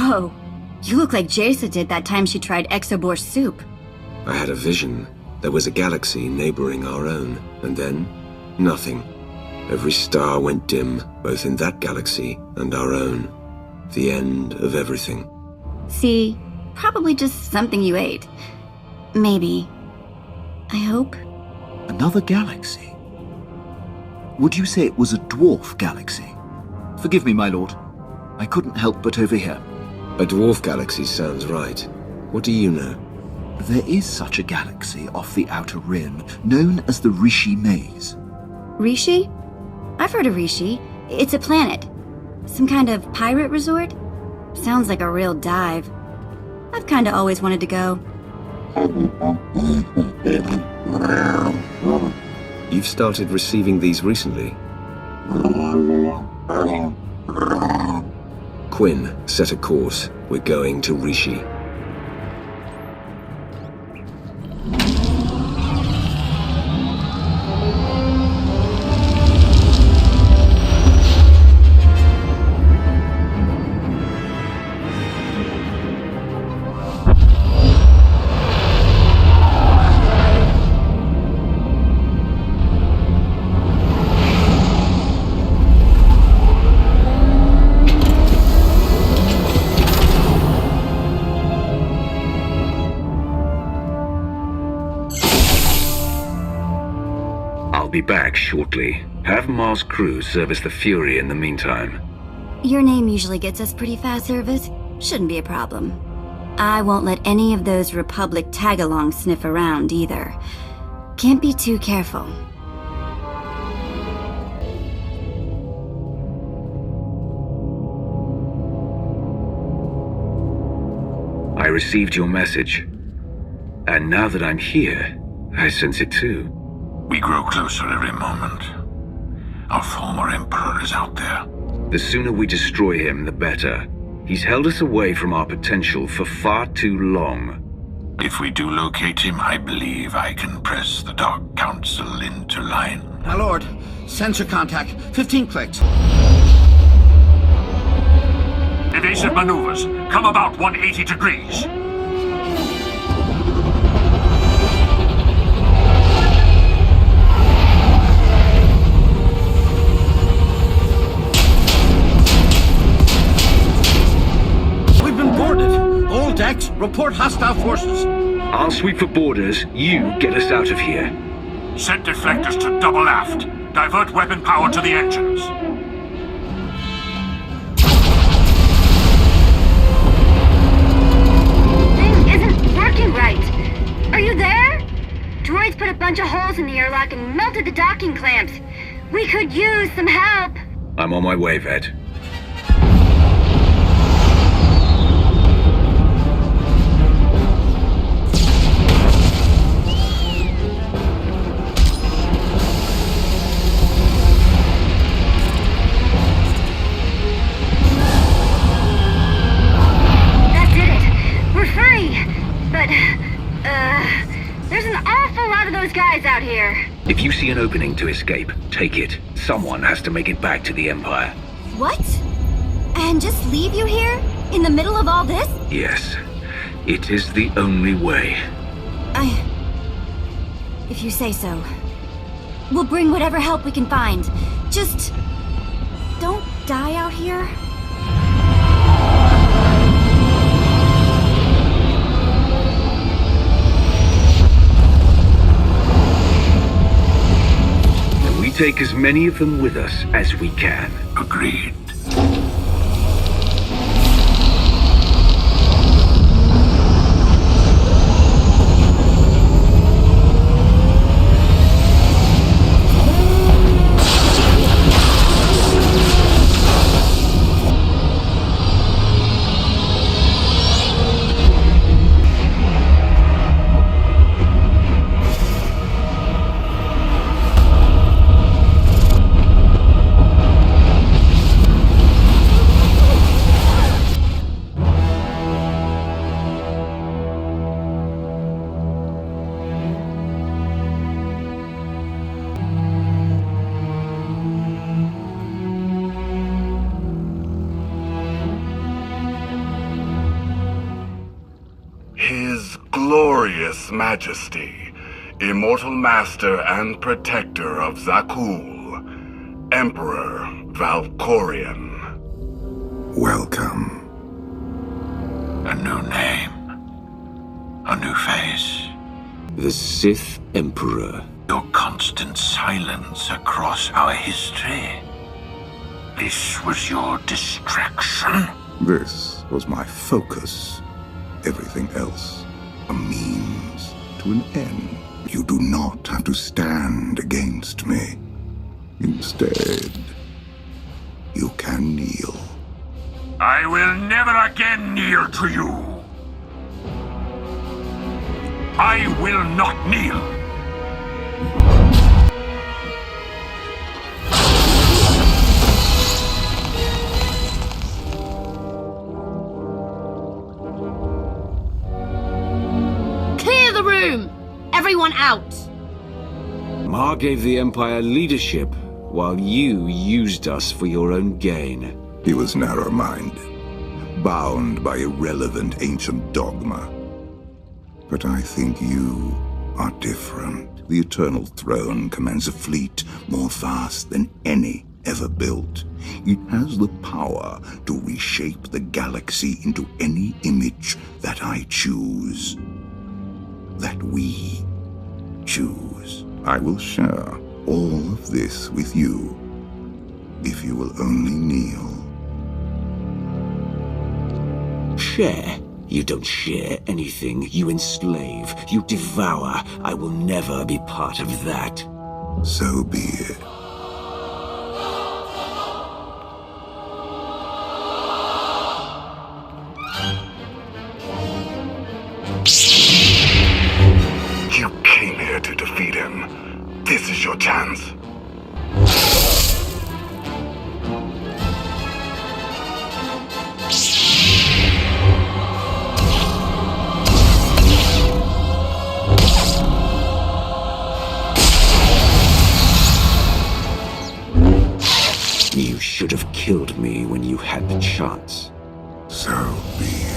Whoa. You look like Jaisa did that time she tried Exobor soup. I had a vision. There was a galaxy neighboring our own, and then, nothing. Every star went dim, both in that galaxy and our own. The end of everything. See, probably just something you ate. Maybe. I hope. Another galaxy? Would you say it was a dwarf galaxy? Forgive me, my lord. I couldn't help but overhear. A dwarf galaxy sounds right. What do you know? There is such a galaxy off the Outer Rim, known as the Rishi Maze. Rishi? I've heard of Rishi. It's a planet. Some kind of pirate resort? Sounds like a real dive. I've kinda always wanted to go. You've started receiving these recently. Quinn, set a course. We're going to Rishi. Be back shortly. Have Mars crew service the Fury in the meantime. Your name usually gets us pretty fast service. Shouldn't be a problem. I won't let any of those Republic tag-alongs sniff around either. Can't be too careful. I received your message. And now that I'm here, I sense it too. We grow closer every moment. Our former Emperor is out there. The sooner we destroy him, the better. He's held us away from our potential for far too long. If we do locate him, I believe I can press the Dark Council into line. My lord, sensor contact. 15 clicks. Evasive maneuvers. Come about 180 degrees. Decks, report hostile forces. I'll sweep for borders. You get us out of here. Set deflectors to double aft. Divert weapon power to the engines. Thing isn't working right. Are you there? Droids put a bunch of holes in the airlock and melted the docking clamps. We could use some help. I'm on my way, Vette. Out here. If you see an opening to escape, take it. Someone has to make it back to the Empire. What? And just leave you here? In the middle of all this? Yes. It is the only way. If you say so. We'll bring whatever help we can find. Just... don't die out here. Take as many of them with us as we can. Agreed. Glorious Majesty, Immortal Master and Protector of Zakul, Emperor Valkorion. Welcome. A new name. A new face. The Sith Emperor. Your constant silence across our history. This was your distraction? This was my focus. Everything else, a means to an end. You do not have to stand against me. Instead, you can kneel. I will never again kneel to you. I will not kneel. Clear the room! Everyone out! Ma gave the Empire leadership, while you used us for your own gain. He was narrow-minded, bound by irrelevant ancient dogma. But I think you are different. The Eternal Throne commands a fleet more vast than any ever built. It has the power to reshape the galaxy into any image that I choose. That we choose. I will share all of this with you, if you will only kneel. Share? You don't share anything. You enslave. You devour. I will never be part of that. So be it. You came here to defeat him. This is your chance. You should have killed me when you had the chance. So be it.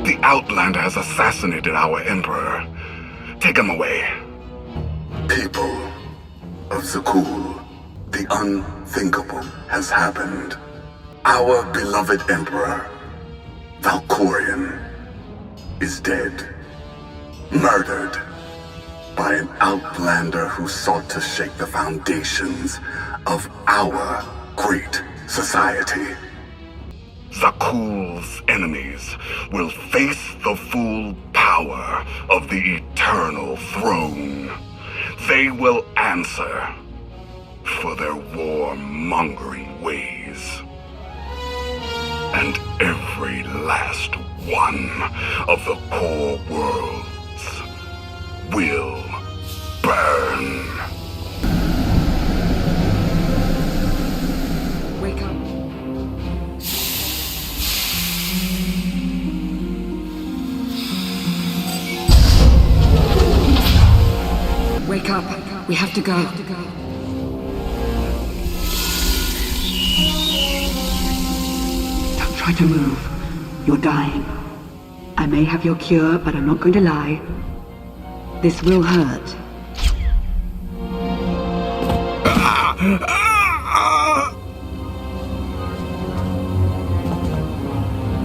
The Outlander has assassinated our Emperor. Take him away. People of Zakul, the unthinkable has happened. Our beloved Emperor, Valkorion, is dead. Murdered by an Outlander who sought to shake the foundations of our great society. Zakul's enemies will face the full power of the Eternal Throne. They will answer for their warmongering ways. And every last one of the core worlds will burn. Wake up. Wake up. We have to go. Don't try to move. You're dying. I may have your cure, but I'm not going to lie. This will hurt.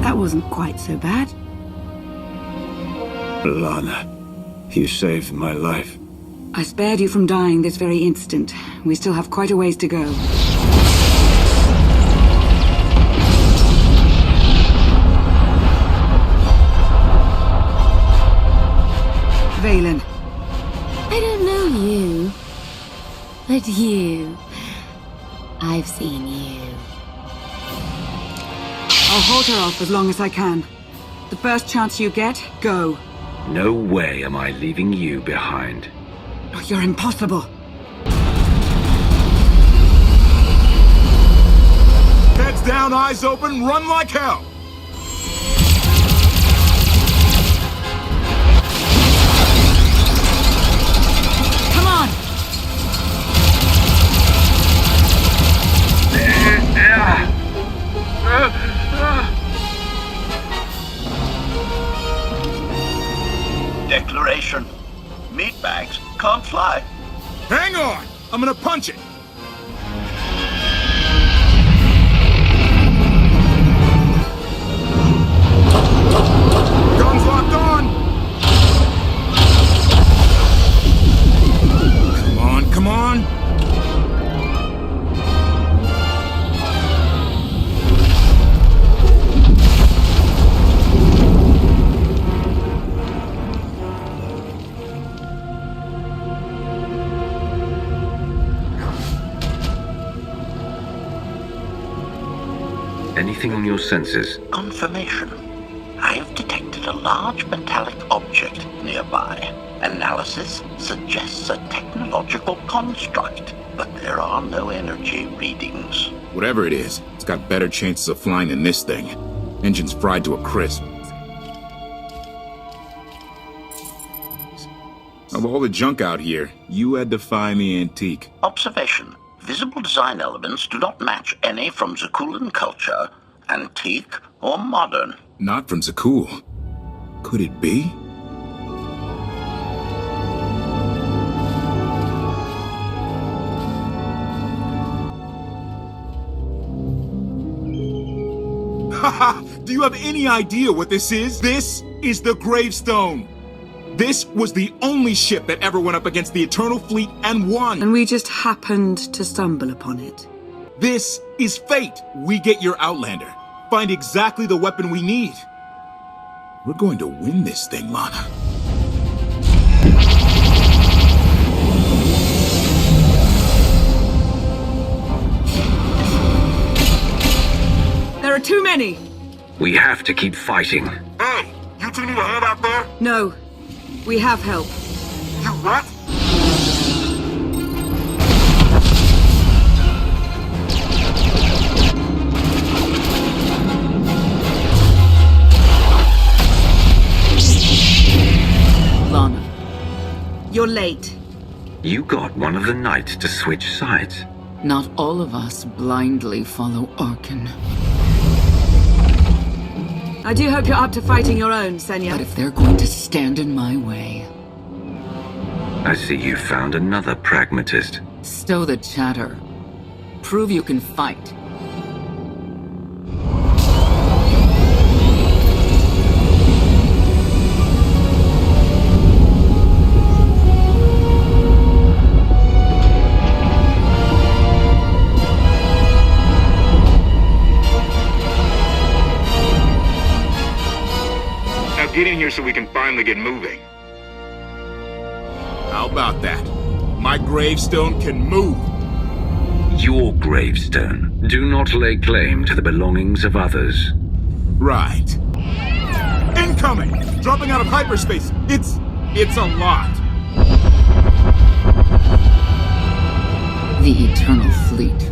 That wasn't quite so bad. Lana, you saved my life. I spared you from dying this very instant. We still have quite a ways to go. Valen. I don't know you, but you. I've seen you. I'll hold her off as long as I can. The first chance you get, go. No way am I leaving you behind. Oh, you're impossible. Heads down, eyes open, run like hell! Come on! Declaration. Meat bags can't fly. Hang on! I'm gonna punch it! Guns locked on! Come on, come on! Anything on your sensors? Confirmation. I have detected a large metallic object nearby. Analysis suggests a technological construct, but there are no energy readings. Whatever it is, it's got better chances of flying than this thing. Engine's fried to a crisp. Of all the junk out here, you had to find the antique. Observation. Visible design elements do not match any from Zakuulan culture, antique or modern. Not from Zakul. Could it be? Haha! Do you have any idea what this is? This is the gravestone! This was the only ship that ever went up against the Eternal Fleet and won! And we just happened to stumble upon it. This is fate! We get your Outlander. Find exactly the weapon we need. We're going to win this thing, Lana. There are too many! We have to keep fighting. Hey, you two need a hand out there? No. We have help. You what? Lana, you're late. You got one of the knights to switch sides. Not all of us blindly follow Arkan. I do hope you're up to fighting your own, Senya. But if they're going to stand in my way... I see you found another pragmatist. Stow the chatter. Prove you can fight. Get in here so we can finally get moving. How about that? My gravestone can move. Your gravestone. Do not lay claim to the belongings of others. Right. Incoming! Dropping out of hyperspace. It's a lot. The Eternal Fleet.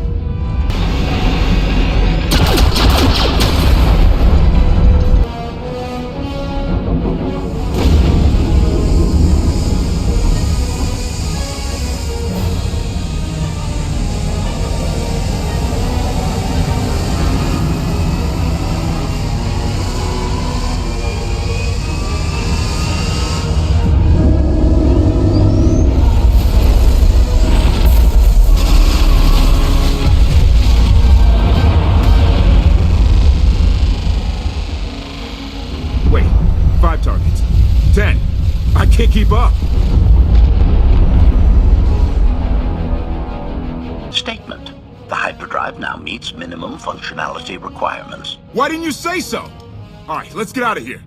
Keep up. Statement. The hyperdrive now meets minimum functionality requirements. Why didn't you say so? All right, let's get out of here.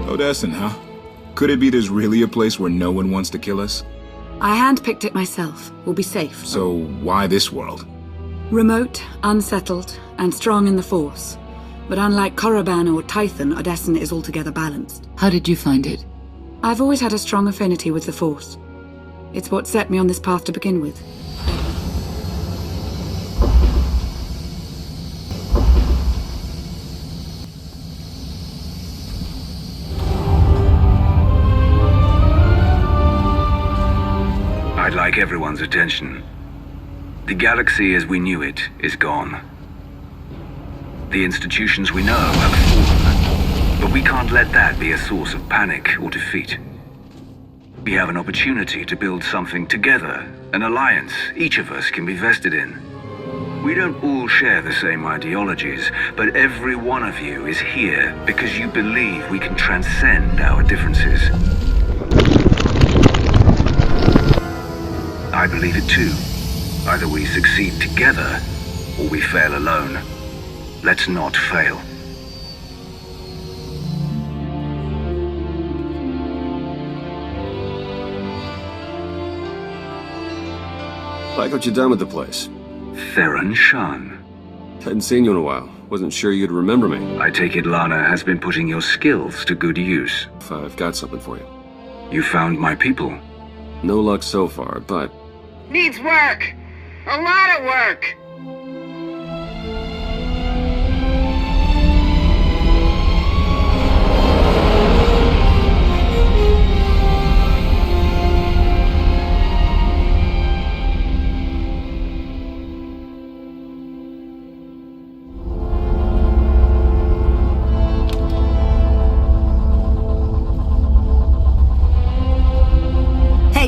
Odessen, huh? Could it be there's really a place where no one wants to kill us? I handpicked it myself. We'll be safe. So why this world? Remote, unsettled, and strong in the Force. But unlike Korriban or Tython, Odessen is altogether balanced. How did you find it? I've always had a strong affinity with the Force. It's what set me on this path to begin with. like everyone's attention. The galaxy as we knew it is gone. The institutions we know have fallen, but we can't let that be a source of panic or defeat. We have an opportunity to build something together, an alliance each of us can be vested in. We don't all share the same ideologies, but every one of you is here because you believe we can transcend our differences. I believe it too. Either we succeed together, or we fail alone. Let's not fail. Like what you done with the place. Theron Shan. Hadn't seen you in a while. Wasn't sure you'd remember me. I take it Lana has been putting your skills to good use. I've got something for you. You found my people? No luck so far, but... Needs work! A lot of work!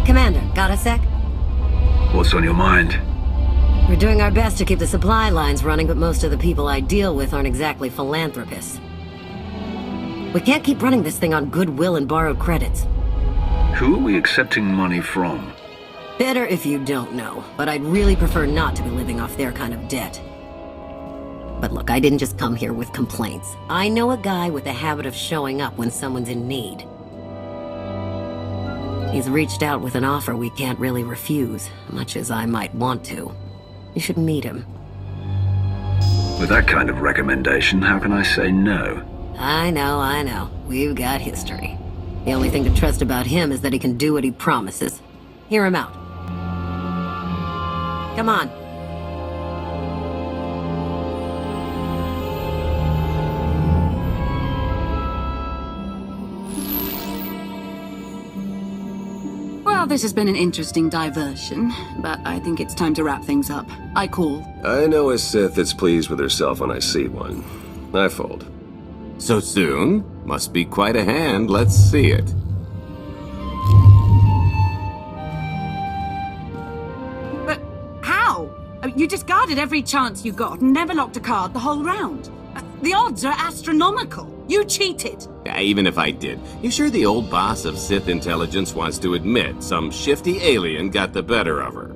Commander, got a sec? What's on your mind? We're doing our best to keep the supply lines running, but most of the people I deal with aren't exactly philanthropists. We can't keep running this thing on goodwill and borrowed credits. Who are we accepting money from? Better if you don't know, but I'd really prefer not to be living off their kind of debt. But look, I didn't just come here with complaints. I know a guy with a habit of showing up when someone's in need. He's reached out with an offer we can't really refuse, much as I might want to. You should meet him. With that kind of recommendation, how can I say no? I know. We've got history. The only thing to trust about him is that he can do what he promises. Hear him out. Come on. Well, this has been an interesting diversion, but I think it's time to wrap things up. I call. I know a Sith that's pleased with herself when I see one. I fold. So soon? Must be quite a hand. Let's see it. But how? You discarded every chance you got and never locked a card the whole round. The odds are astronomical. You cheated. Yeah, even if I did. You sure the old boss of Sith intelligence wants to admit some shifty alien got the better of her?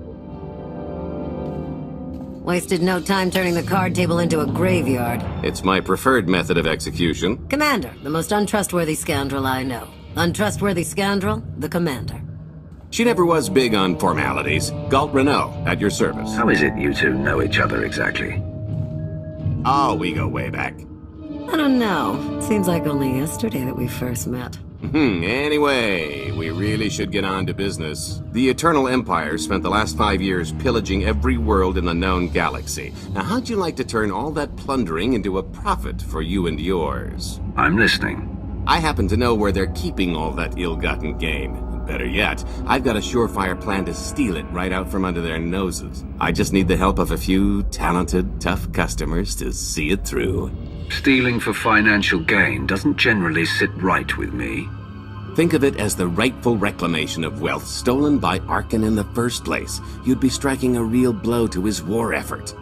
Wasted no time turning the card table into a graveyard. It's my preferred method of execution. Commander, the most untrustworthy scoundrel I know. Untrustworthy scoundrel, the Commander. She never was big on formalities. Galt Renault, at your service. How is it you two know each other exactly? Oh, we go way back. I don't know. Seems like only yesterday that we first met. Anyway, we really should get on to business. The Eternal Empire spent the last 5 years pillaging every world in the known galaxy. Now, how'd you like to turn all that plundering into a profit for you and yours? I'm listening. I happen to know where they're keeping all that ill-gotten gain. Better yet, I've got a surefire plan to steal it right out from under their noses. I just need the help of a few talented, tough customers to see it through. Stealing for financial gain doesn't generally sit right with me. Think of it as the rightful reclamation of wealth stolen by Arkan in the first place. You'd be striking a real blow to his war effort.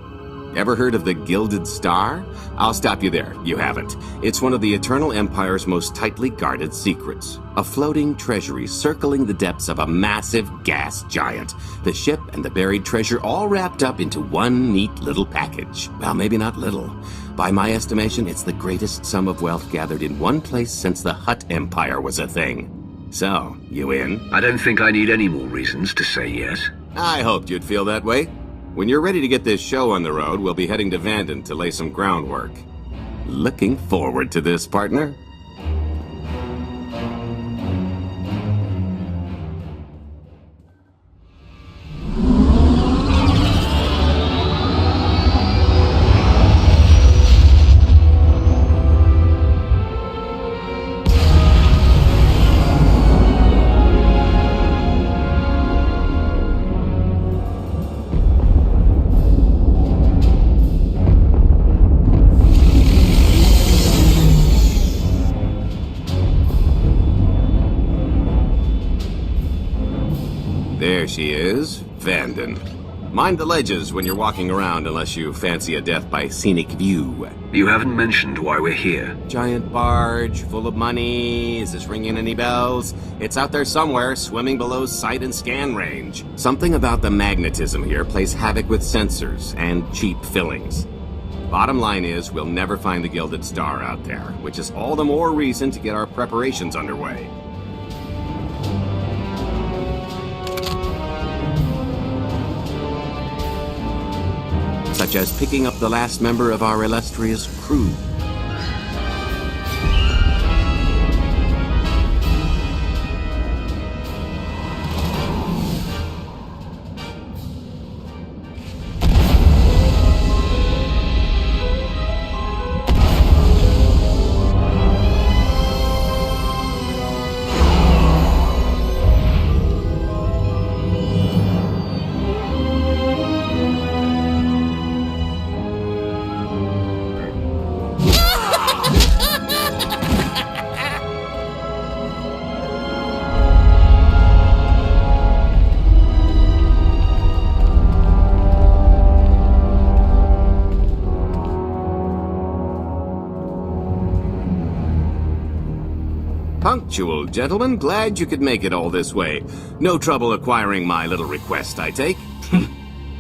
Ever heard of the Gilded Star? I'll stop you there. You haven't. It's one of the Eternal Empire's most tightly guarded secrets. A floating treasury circling the depths of a massive gas giant. The ship and the buried treasure all wrapped up into one neat little package. Well, maybe not little. By my estimation, it's the greatest sum of wealth gathered in one place since the Hutt Empire was a thing. So, you in? I don't think I need any more reasons to say yes. I hoped you'd feel that way. When you're ready to get this show on the road, we'll be heading to Vanden to lay some groundwork. Looking forward to this, partner. There she is, Vanden. Mind the ledges when you're walking around unless you fancy a death by scenic view. You haven't mentioned why we're here. Giant barge, full of money. Is this ringing any bells? It's out there somewhere, swimming below sight and scan range. Something about the magnetism here plays havoc with sensors and cheap fillings. Bottom line is, we'll never find the Gilded Star out there, which is all the more reason to get our preparations underway. Such as picking up the last member of our illustrious crew. Punctual, gentlemen. Glad you could make it all this way. No trouble acquiring my little request, I take?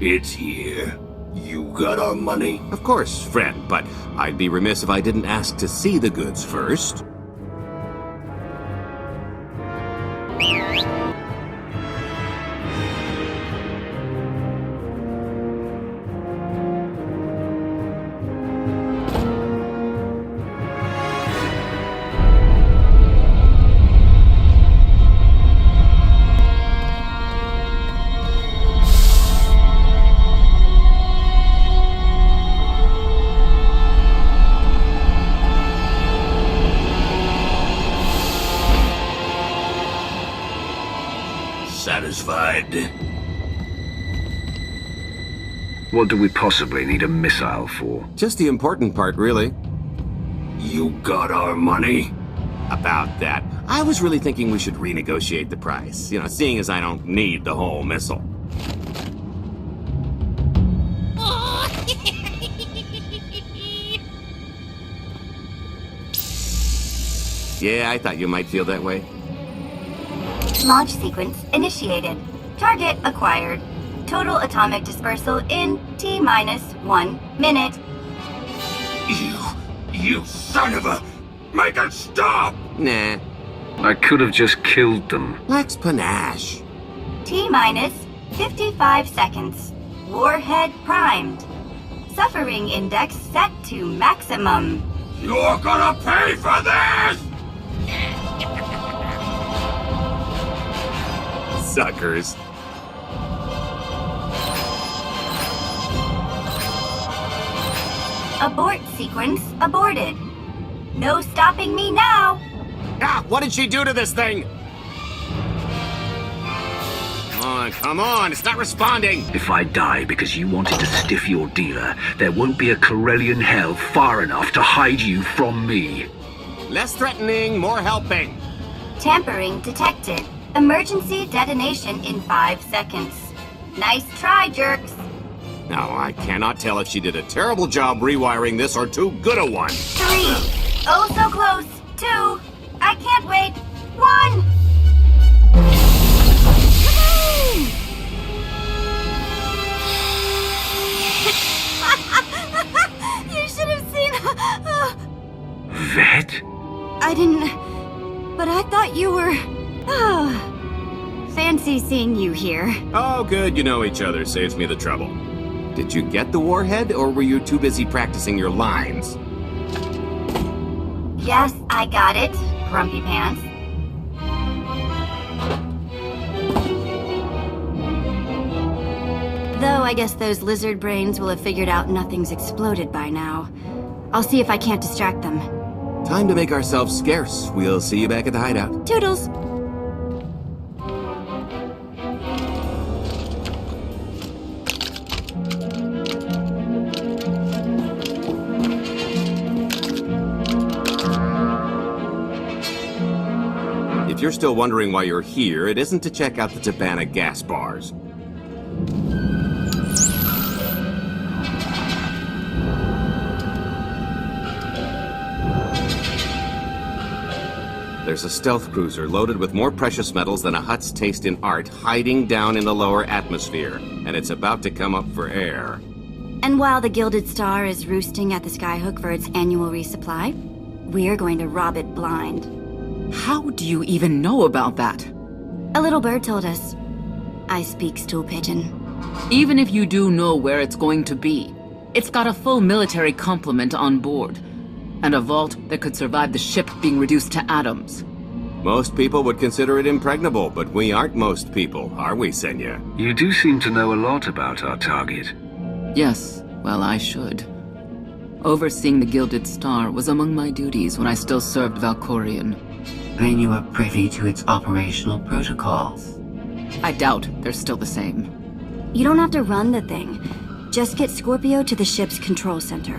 It's here. You got our money? Of course, friend, but I'd be remiss if I didn't ask to see the goods first. Satisfied? What do we possibly need a missile for? Just the important part, really. You got our money? About that. I was really thinking we should renegotiate the price. You know, seeing as I don't need the whole missile. Yeah, I thought you might feel that way. Launch sequence initiated. Target acquired. Total atomic dispersal in T-1 minute. You son of a... Make it stop! Nah. I could have just killed them. Lacks panache. T-55 seconds. Warhead primed. Suffering index set to maximum. You're gonna pay for this! Suckers. Abort sequence aborted. No stopping me now. Ah, what did she do to this thing? Come on, it's not responding. If I die because you wanted to stiff your dealer, there won't be a Corellian hell far enough to hide you from me. Less threatening, more helping. Tampering detected. Emergency detonation in 5 seconds. Nice try, jerks. Now, I cannot tell if she did a terrible job rewiring this or too good a one. 3. Oh, so close. 2. I can't wait. 1. You should have seen... Vette? I didn't... But I thought you were... Fancy seeing you here. Oh, good, you know each other. Saves me the trouble. Did you get the warhead, or were you too busy practicing your lines? Yes, I got it, Grumpy Pants. Though I guess those lizard brains will have figured out nothing's exploded by now. I'll see if I can't distract them. Time to make ourselves scarce. We'll see you back at the hideout. Toodles! if you're still wondering why you're here, it isn't to check out the Tabana gas bars. There's a stealth cruiser loaded with more precious metals than a Hutt's taste in art hiding down in the lower atmosphere, and it's about to come up for air. And while the Gilded Star is roosting at the Skyhook for its annual resupply, we're going to rob it blind. How do you even know about that? A little bird told us. I speak stool pigeon. Even if you do know where it's going to be, it's got a full military complement on board. And a vault that could survive the ship being reduced to atoms. Most people would consider it impregnable, but we aren't most people, are we, Senya? You do seem to know a lot about our target. Yes, well, I should. Overseeing the Gilded Star was among my duties when I still served Valkorion. Then you are privy to its operational protocols. I doubt they're still the same. You don't have to run the thing. Just get Scorpio to the ship's control center.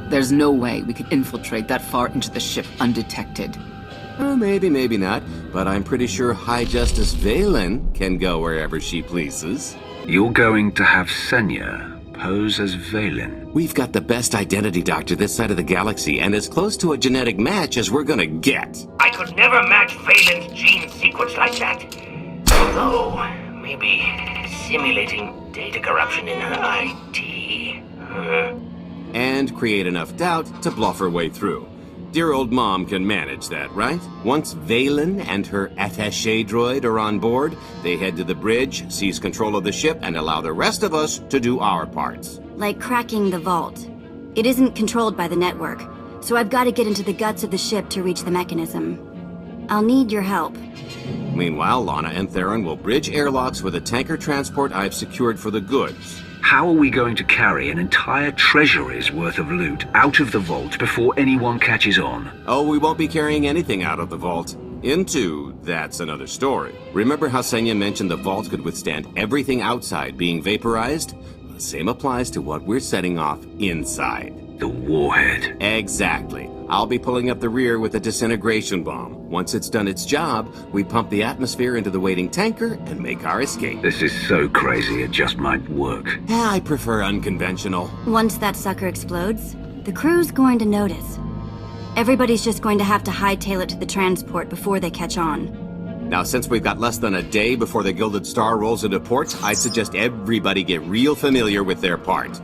There's no way we could infiltrate that far into the ship undetected. Maybe, maybe not, but I'm pretty sure High Justice Valen can go wherever she pleases. You're going to have Senya pose as Valen. We've got the best identity doctor this side of the galaxy, and as close to a genetic match as we're gonna get. I could never match Valen's gene sequence like that. Although, maybe simulating data corruption in her IT. And create enough doubt to bluff her way through. Dear old mom can manage that, right? Once Valen and her attaché droid are on board, they head to the bridge, seize control of the ship, and allow the rest of us to do our parts. Like cracking the vault. It isn't controlled by the network, so I've got to get into the guts of the ship to reach the mechanism. I'll need your help. Meanwhile, Lana and Theron will bridge airlocks with a tanker transport I've secured for the goods. How are we going to carry an entire treasury's worth of loot out of the vault before anyone catches on? Oh, we won't be carrying anything out of the vault. That's another story. Remember how Senya mentioned the vault could withstand everything outside being vaporized? The same applies to what we're setting off inside. The warhead. Exactly. I'll be pulling up the rear with a disintegration bomb. Once it's done its job, we pump the atmosphere into the waiting tanker and make our escape. This is so crazy, it just might work. I prefer unconventional. Once that sucker explodes, the crew's going to notice. Everybody's just going to have to hightail it to the transport before they catch on. Now, since we've got less than a day before the Gilded Star rolls into port, I suggest everybody get real familiar with their part.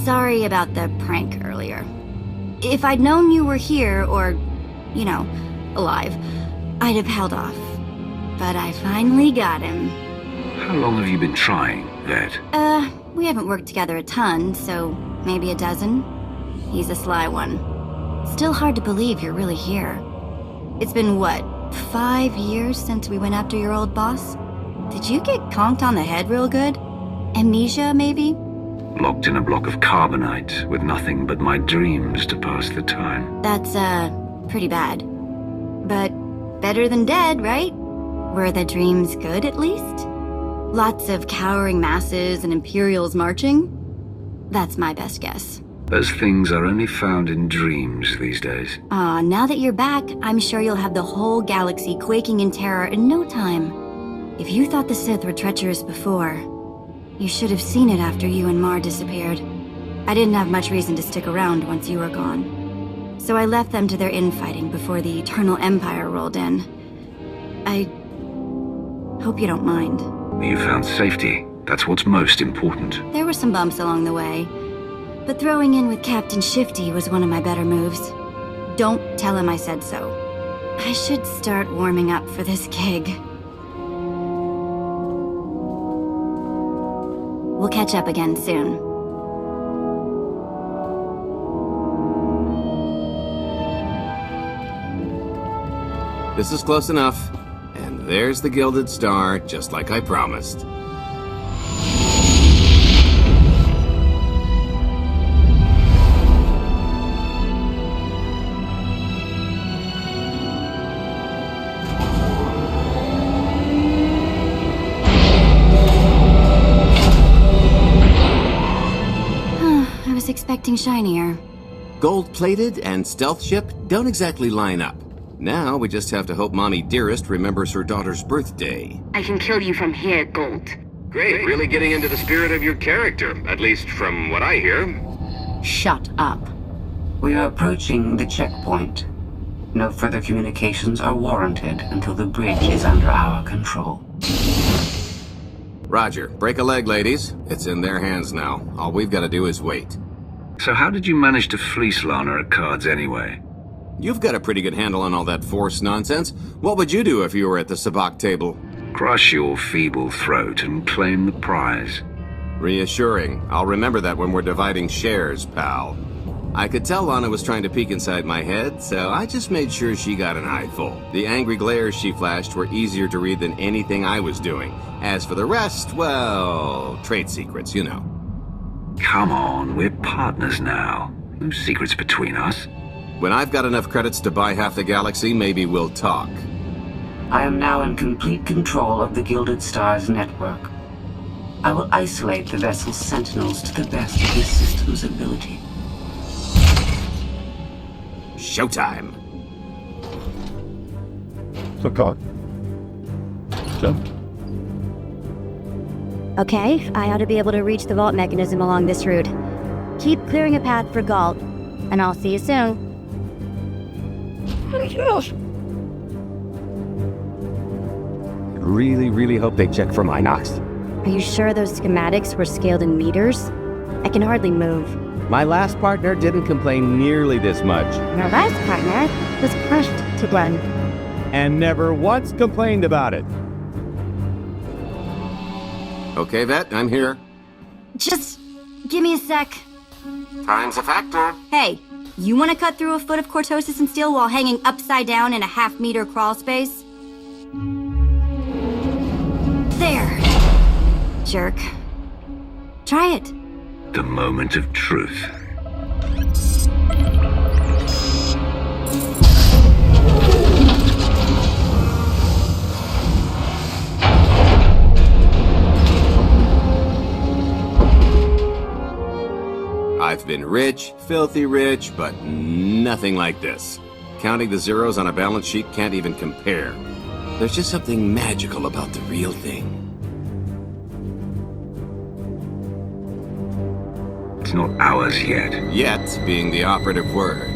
Sorry about the prank earlier. If I'd known you were here, or, alive, I'd have held off. But I finally got him. How long have you been trying, Vette? We haven't worked together a ton, so maybe a dozen. He's a sly one. Still hard to believe you're really here. It's been, 5 years since we went after your old boss? Did you get conked on the head real good? Amnesia, maybe? Locked in a block of carbonite with nothing but my dreams to pass the time. That's, pretty bad. But better than dead, right? Were the dreams good, at least? Lots of cowering masses and Imperials marching? That's my best guess. Those things are only found in dreams these days. Now that you're back, I'm sure you'll have the whole galaxy quaking in terror in no time. If you thought the Sith were treacherous before, you should have seen it after you and Mar disappeared. I didn't have much reason to stick around once you were gone. So I left them to their infighting before the Eternal Empire rolled in. I hope you don't mind. You found safety. That's what's most important. There were some bumps along the way, but throwing in with Captain Shifty was one of my better moves. Don't tell him I said so. I should start warming up for this gig. We'll catch up again soon. This is close enough. And there's the Gilded Star, just like I promised. expecting shinier. Gold-plated and stealth ship don't exactly line up. Now we just have to hope Mommy Dearest remembers her daughter's birthday. I can kill you from here, Gold. Great, really getting into the spirit of your character, at least from what I hear. Shut up. We are approaching the checkpoint. No further communications are warranted until the bridge is under our control. Roger. Break a leg, ladies. It's in their hands now. All we've got to do is wait. So how did you manage to fleece Lana at cards anyway? You've got a pretty good handle on all that Force nonsense. What would you do if you were at the sabacc table? Crush your feeble throat and claim the prize. Reassuring. I'll remember that when we're dividing shares, pal. I could tell Lana was trying to peek inside my head, so I just made sure she got an eyeful. The angry glares she flashed were easier to read than anything I was doing. As for the rest, well, trade secrets, you know. Come on, we're partners now. No secrets between us. When I've got enough credits to buy half the galaxy, maybe we'll talk. I am now in complete control of the Gilded Stars network. I will isolate the vessel's sentinels to the best of this system's ability. Showtime! So, God. Jump. Okay, I ought to be able to reach the vault mechanism along this route. Keep clearing a path for Galt, and I'll see you soon. Really hope they check for Minox. Are you sure those schematics were scaled in meters? I can hardly move. My last partner didn't complain nearly this much. Your last partner was crushed to one. And never once complained about it. Okay, Vette, I'm here. Just give me a sec. Time's a factor. Hey, you want to cut through a foot of cortosis and steel while hanging upside down in a half-meter crawl space? There. Jerk. Try it. The moment of truth. I've been rich, filthy rich, but nothing like this. Counting the zeros on a balance sheet can't even compare. There's just something magical about the real thing. It's not ours yet. Yet being the operative word.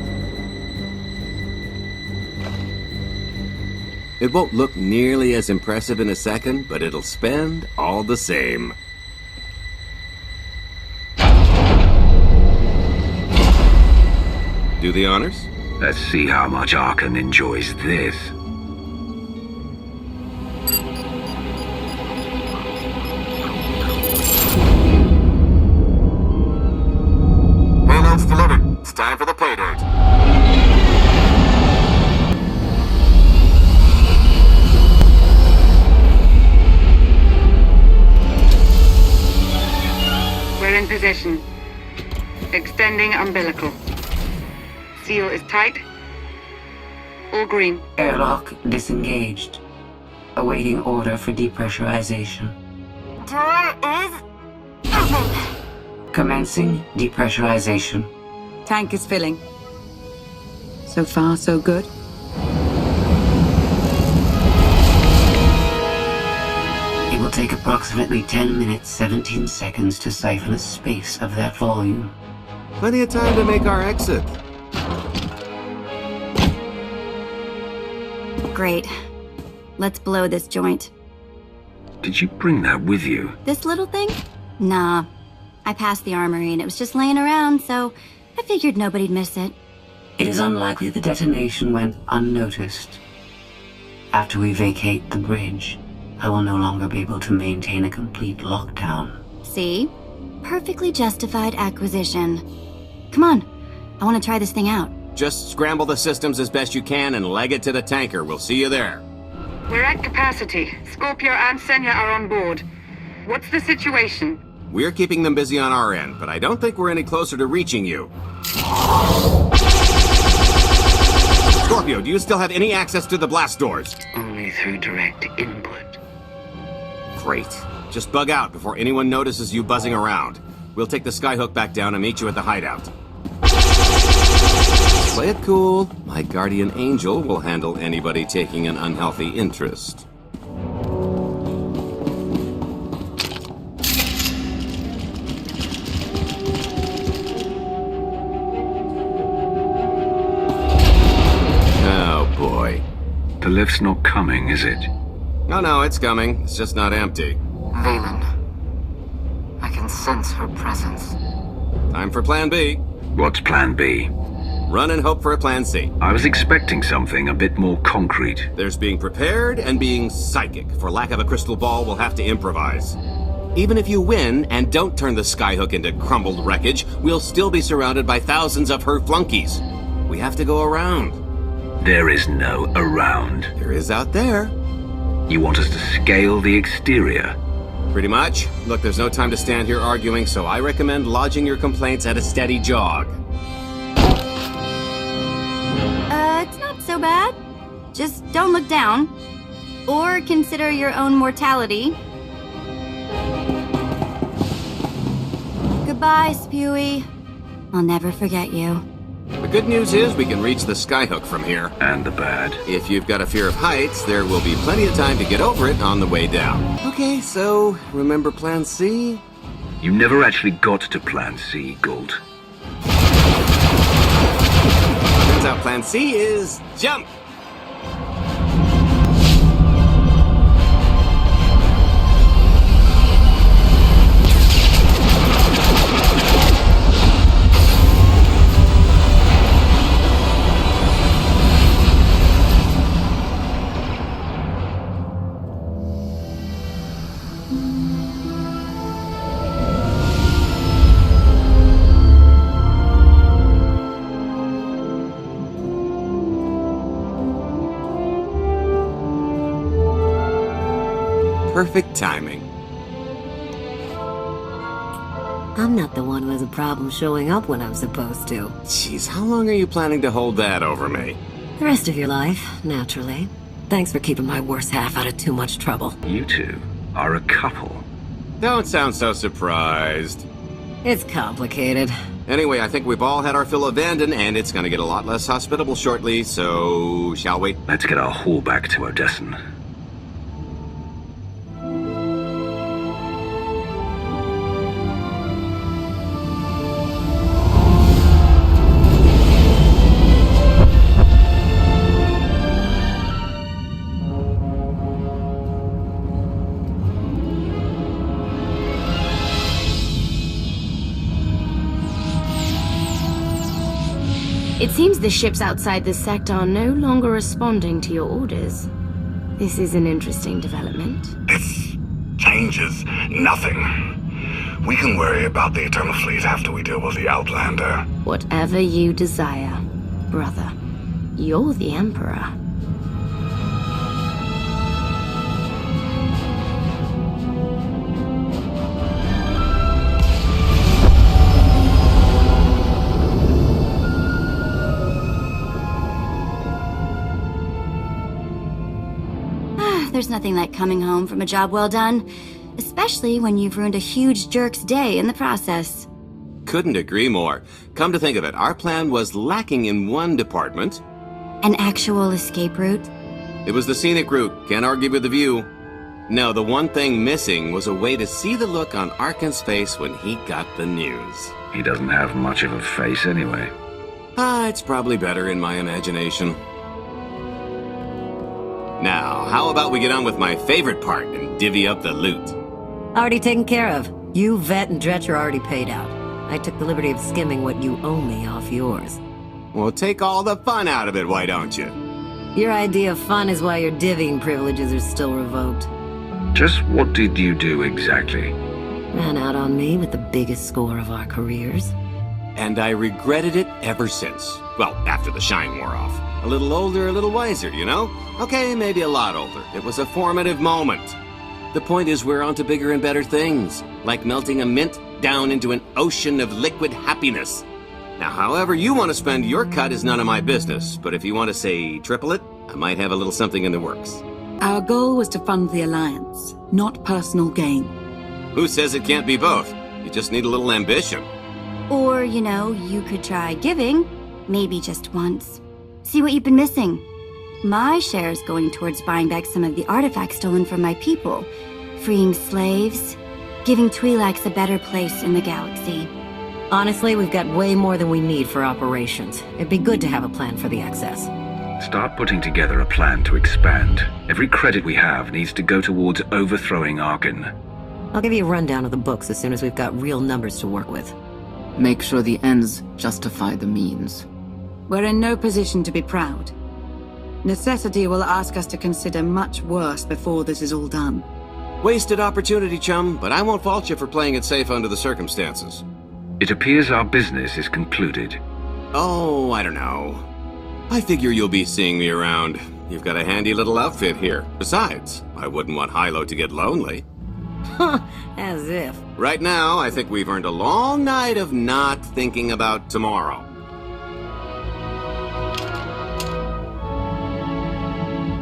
It won't look nearly as impressive in a second, but it'll spend all the same. Do the honors? Let's see how much Arkan enjoys this. Payload's delivered. It's time for the pay date. We're in position. Extending umbilical. Seal is tight. All green. Airlock disengaged. Awaiting order for depressurization. Door is open. Commencing depressurization. Tank is filling. So far, so good. It will take approximately 10 minutes, 17 seconds to siphon a space of that volume. Plenty of time to make our exit. Great. Let's blow this joint. Did you bring that with you? This little thing? Nah. I passed the armory and it was just laying around, so I figured nobody'd miss it. It is unlikely the detonation went unnoticed. After we vacate the bridge, I will no longer be able to maintain a complete lockdown. See? Perfectly justified acquisition. Come on. I want to try this thing out. Just scramble the systems as best you can and leg it to the tanker. We'll see you there. We're at capacity. Scorpio and Senya are on board. What's the situation? We're keeping them busy on our end, but I don't think we're any closer to reaching you. Scorpio, do you still have any access to the blast doors? Only through direct input. Great. Just bug out before anyone notices you buzzing around. We'll take the skyhook back down and meet you at the hideout. Play it cool. My guardian angel will handle anybody taking an unhealthy interest. Oh boy. The lift's not coming, is it? Oh no, it's coming. It's just not empty. Valen. I can sense her presence. Time for Plan B. What's Plan B? Run and hope for a Plan C. I was expecting something a bit more concrete. There's being prepared and being psychic. For lack of a crystal ball, we'll have to improvise. Even if you win and don't turn the skyhook into crumbled wreckage, we'll still be surrounded by thousands of her flunkies. We have to go around. There is no around. There is out there. You want us to scale the exterior? Pretty much. Look, there's no time to stand here arguing, so I recommend lodging your complaints at a steady jog. It's not so bad. Just don't look down. Or consider your own mortality. Goodbye, Spewy. I'll never forget you. The good news is we can reach the skyhook from here. And the bad. If you've got a fear of heights, there will be plenty of time to get over it on the way down. Okay, so remember Plan C? You never actually got to Plan C, Gold. Turns out Plan C is jump! Perfect timing. I'm not the one who has a problem showing up when I'm supposed to. Jeez, how long are you planning to hold that over me? The rest of your life, naturally. Thanks for keeping my worse half out of too much trouble. You two are a couple. Don't sound so surprised. It's complicated. Anyway, I think we've all had our fill of Vanden, and it's gonna get a lot less hospitable shortly, so shall we? Let's get our haul back to Odessen. It seems the ships outside this sector are no longer responding to your orders. This is an interesting development. This changes nothing. We can worry about the Eternal Fleet after we deal with the Outlander. Whatever you desire, brother. You're the Emperor. There's nothing like coming home from a job well done, especially when you've ruined a huge jerk's day in the process. Couldn't agree more. Come to think of it, our plan was lacking in one department. An actual escape route? It was the scenic route, can't argue with the view. No, the one thing missing was a way to see the look on Arkan's face when he got the news. He doesn't have much of a face anyway. It's probably better in my imagination. Now, how about we get on with my favorite part and divvy up the loot? Already taken care of. You, Vette, and Dretch are already paid out. I took the liberty of skimming what you owe me off yours. Well, take all the fun out of it, why don't you? Your idea of fun is why your divvying privileges are still revoked. Just what did you do exactly? Ran out on me with the biggest score of our careers. And I regretted it ever since. Well, after the shine wore off. A little older, a little wiser, you know? Okay, maybe a lot older. It was a formative moment. The point is we're on to bigger and better things, like melting a mint down into an ocean of liquid happiness. Now, however you want to spend your cut is none of my business, but if you want to say triple it, I might have a little something in the works. Our goal was to fund the Alliance, not personal gain. Who says it can't be both? You just need a little ambition. Or, you know, you could try giving. Maybe just once. See what you've been missing. My share's going towards buying back some of the artifacts stolen from my people, freeing slaves, giving Twi'leks a better place in the galaxy. Honestly, we've got way more than we need for operations. It'd be good to have a plan for the excess. Start putting together a plan to expand. Every credit we have needs to go towards overthrowing Arkan. I'll give you a rundown of the books as soon as we've got real numbers to work with. Make sure the ends justify the means. We're in no position to be proud. Necessity will ask us to consider much worse before this is all done. Wasted opportunity, chum, but I won't fault you for playing it safe under the circumstances. It appears our business is concluded. Oh, I don't know. I figure you'll be seeing me around. You've got a handy little outfit here. Besides, I wouldn't want Hilo to get lonely. As if. Right now, I think we've earned a long night of not thinking about tomorrow.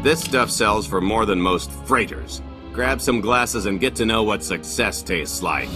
This stuff sells for more than most freighters. Grab some glasses and get to know what success tastes like.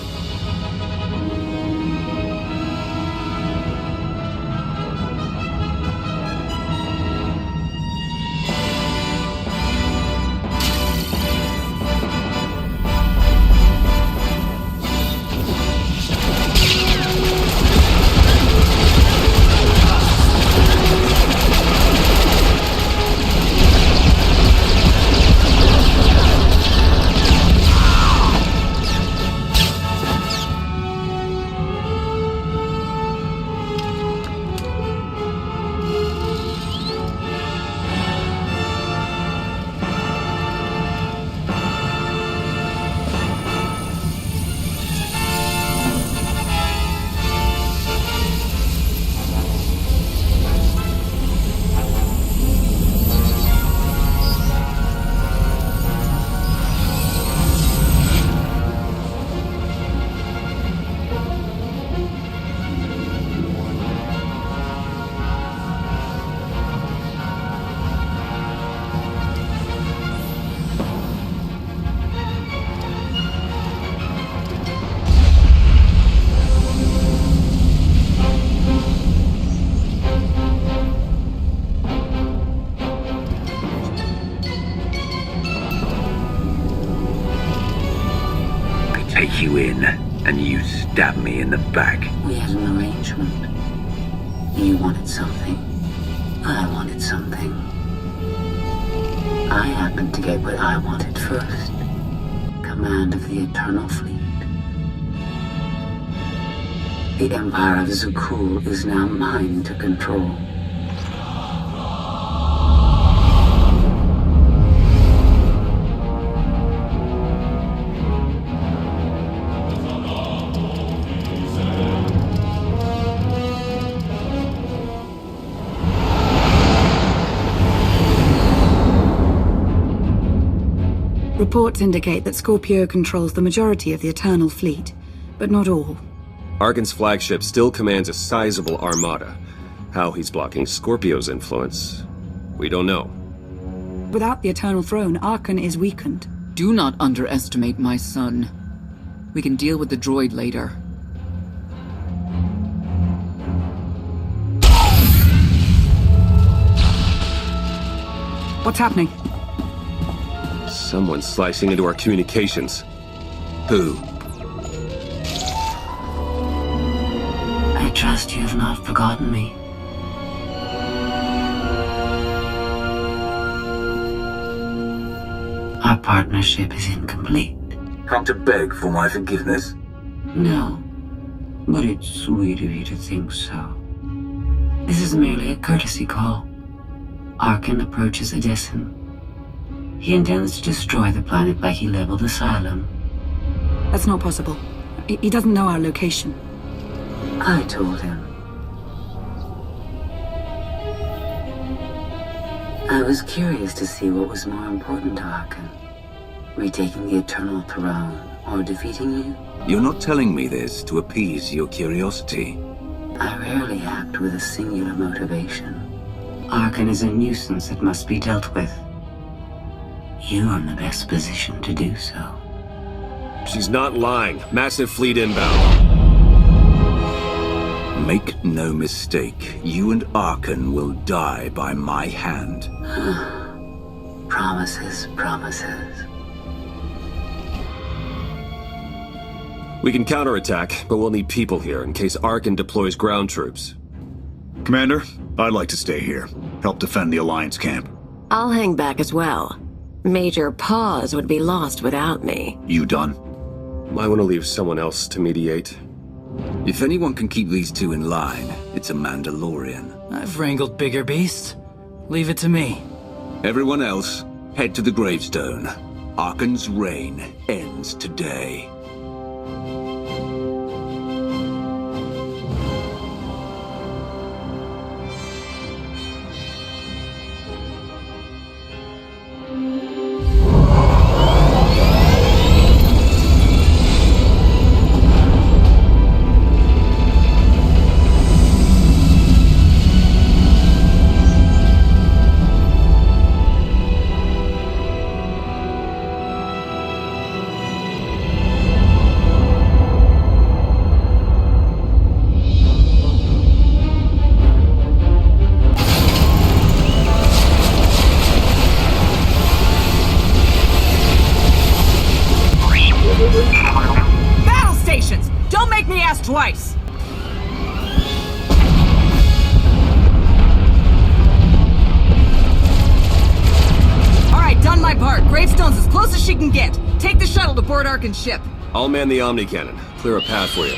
Take you in, and you stab me in the back. We had an arrangement. You wanted something. I wanted something. I happened to get what I wanted first. Command of the Eternal Fleet. The Empire of Zakul is now mine to control. Reports indicate that Scorpio controls the majority of the Eternal Fleet, but not all. Arkan's flagship still commands a sizable armada. How he's blocking Scorpio's influence, we don't know. Without the Eternal Throne, Arkan is weakened. Do not underestimate my son. We can deal with the droid later. What's happening? Someone's slicing into our communications. Who? I trust you have not forgotten me. Our partnership is incomplete. Come to beg for my forgiveness? No, but it's sweet of you to think so. This is merely a courtesy call. Arkan approaches Edison. He intends to destroy the planet like he leveled Asylum. That's not possible. He doesn't know our location. I told him. I was curious to see what was more important to Arkan. Retaking the Eternal Throne or defeating you? You're not telling me this to appease your curiosity. I rarely act with a singular motivation. Arkan is a nuisance that must be dealt with. You are in the best position to do so. She's not lying. Massive fleet inbound. Make no mistake, you and Arkan will die by my hand. Promises, promises. We can counterattack, but we'll need people here in case Arkan deploys ground troops. Commander, I'd like to stay here. Help defend the Alliance camp. I'll hang back as well. Major Pause would be lost without me. You done? Might want to leave someone else to mediate. If anyone can keep these two in line, it's a Mandalorian. I've wrangled bigger beasts. Leave it to me. Everyone else, head to the gravestone. Arkan's reign ends today. Battle stations! Don't make me ask twice! Alright, done my part. Gravestone's as close as she can get. Take the shuttle to board Arkan's ship. I'll man the Omni Cannon. Clear a path for you.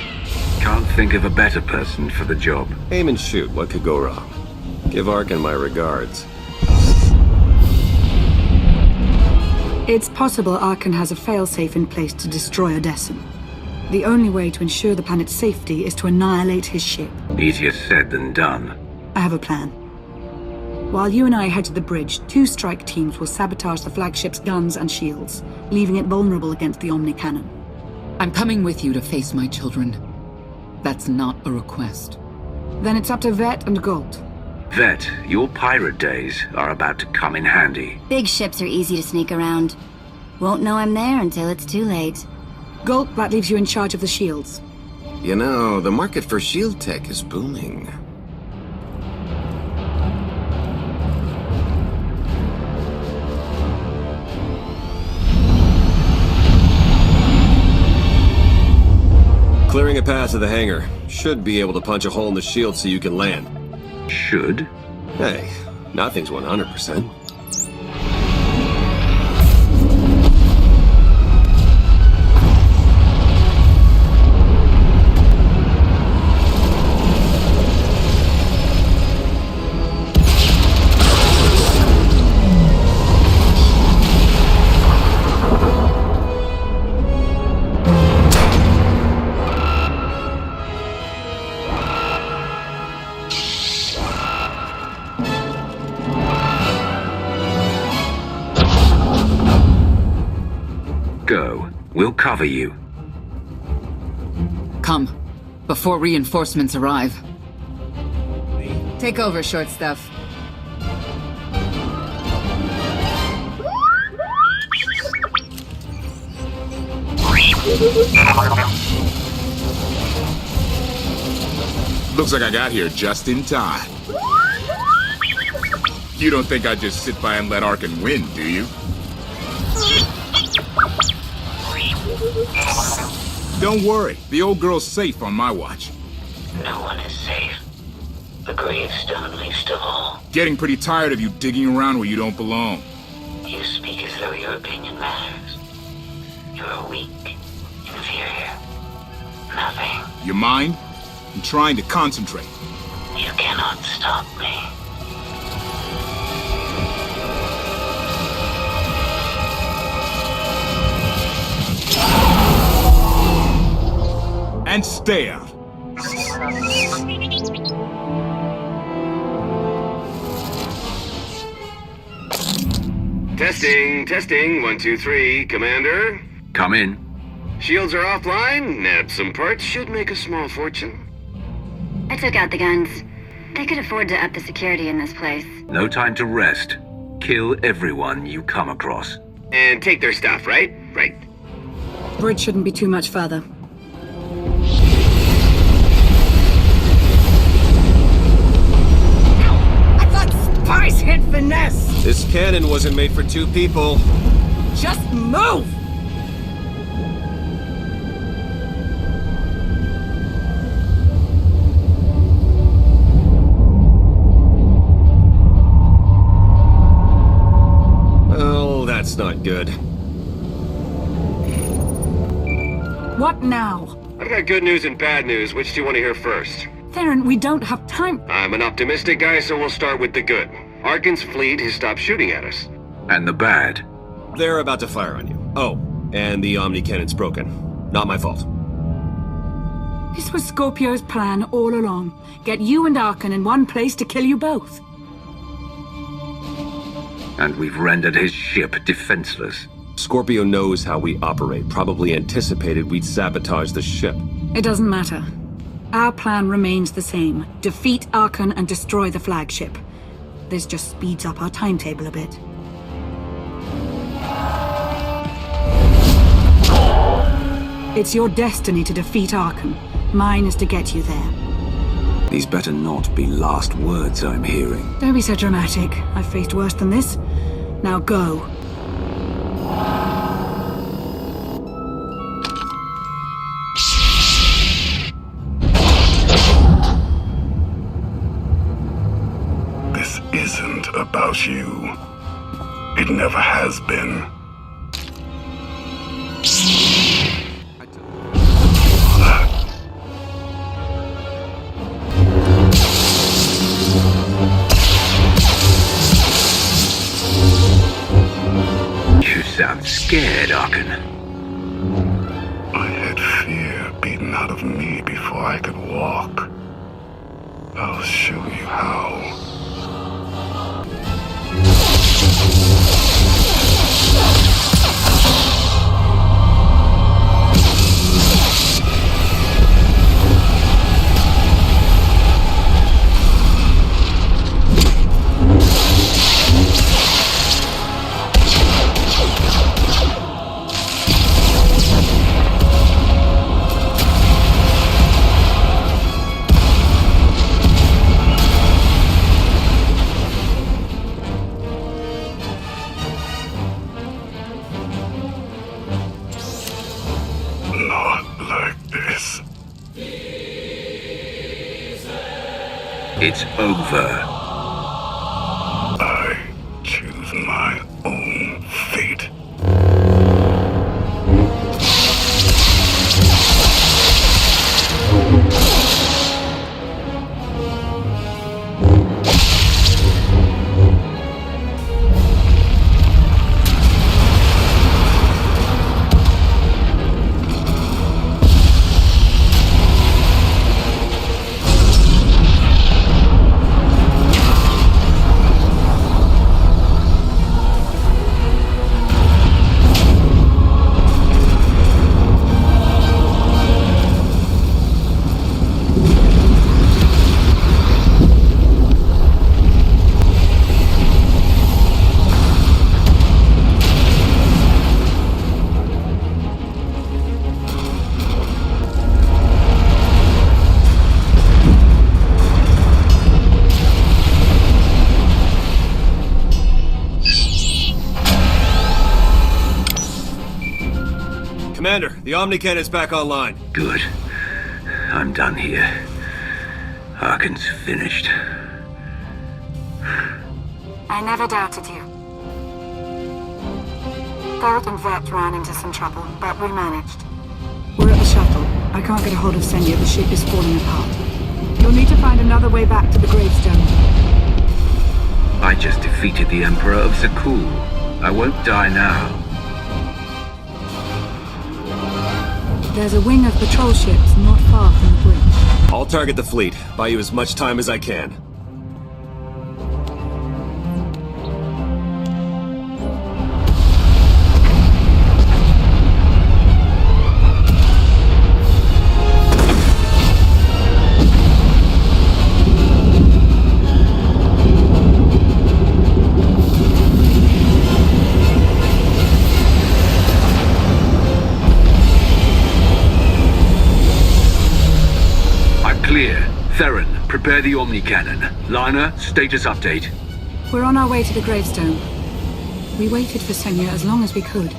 Can't think of a better person for the job. Aim and shoot. What could go wrong? Give Arkan my regards. It's possible Arkan has a failsafe in place to destroy Odessen. The only way to ensure the planet's safety is to annihilate his ship. Easier said than done. I have a plan. While you and I head to the bridge, 2 strike teams will sabotage the flagship's guns and shields, leaving it vulnerable against the Omni Cannon. I'm coming with you to face my children. That's not a request. Then it's up to Vette and Gold. Vette, your pirate days are about to come in handy. Big ships are easy to sneak around. Won't know I'm there until it's too late. Gold, that leaves you in charge of the shields. You know, the market for shield tech is booming. Clearing a path to the hangar. Should be able to punch a hole in the shield so you can land. Should? Hey, nothing's 100%. Go. We'll cover you. Come, before reinforcements arrive. Take over, short stuff. Looks like I got here just in time. You don't think I'd just sit by and let Arkan win, do you? Don't worry, the old girl's safe on my watch. No one is safe. The gravestone least of all. Getting pretty tired of you digging around where you don't belong. You speak as though your opinion matters. You're weak, inferior, nothing. Your mind? I'm trying to concentrate. You cannot stop me. And stay out. Testing, 1, 2, 3, Commander. Come in. Shields are offline. Nab some parts, should make a small fortune. I took out the guns. They could afford to up the security in this place. No time to rest. Kill everyone you come across. And take their stuff, right? Right. Bridge shouldn't be too much further. I thought spies had finesse! This cannon wasn't made for two people. Just move! Oh, that's not good. What now? I've got good news and bad news. Which do you want to hear first? Theron, we don't have time. I'm an optimistic guy, so we'll start with the good. Arkan's fleet has stopped shooting at us. And the bad? They're about to fire on you. Oh, and the Omni cannon's broken. Not my fault. This was Scorpio's plan all along. Get you and Arkan in one place to kill you both. And we've rendered his ship defenseless. Scorpio knows how we operate. Probably anticipated we'd sabotage the ship. It doesn't matter. Our plan remains the same. Defeat Arkan and destroy the flagship. This just speeds up our timetable a bit. It's your destiny to defeat Arkan. Mine is to get you there. These better not be last words I'm hearing. Don't be so dramatic. I've faced worse than this. Now go. This isn't about you. It never has been. You sound scared, Arkan. I had fear beaten out of me before I could walk. I'll show you how. It's over. I choose my own fate. Commander, the Omni cannon's back online. Good. I'm done here. Arkan's finished. I never doubted you. Garrett and Vette ran into some trouble, but we managed. We're at the shuttle. I can't get a hold of Senya. The ship is falling apart. You'll need to find another way back to the gravestone. I just defeated the Emperor of Zakul. I won't die now. There's a wing of patrol ships not far from the bridge. I'll target the fleet. Buy you as much time as I can. Clear. Theron, prepare the Omni Cannon. Liner, status update. We're on our way to the gravestone. We waited for Senya as long as we could.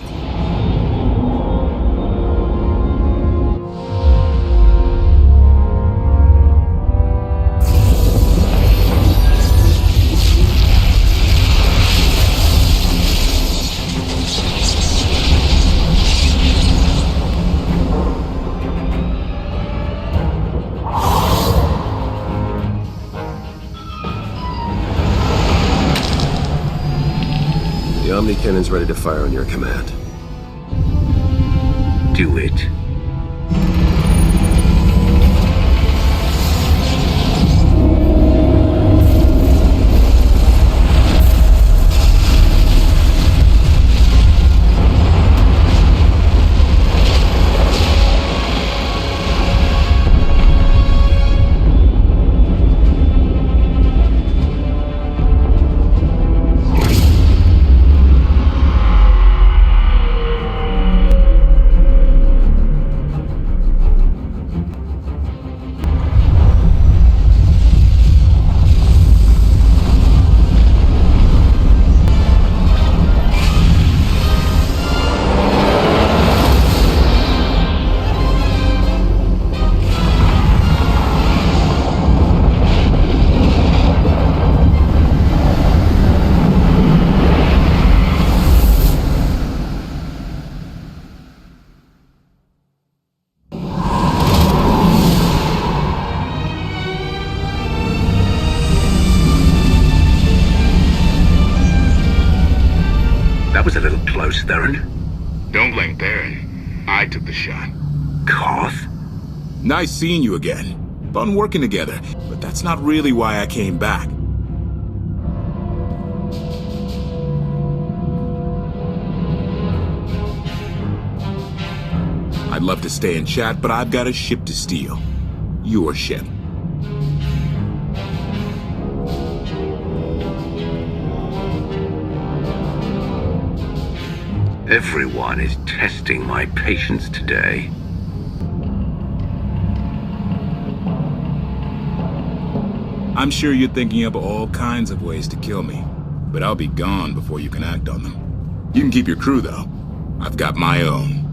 The Omni Cannon's ready to fire on your command. Do it. That was a little close, Theron. Don't blame Theron. I took the shot. Koth? Nice seeing you again. Fun working together, but that's not really why I came back. I'd love to stay and chat, but I've got a ship to steal. Your ship. Everyone is testing my patience today. I'm sure you're thinking up all kinds of ways to kill me, but I'll be gone before you can act on them. You can keep your crew, though. I've got my own.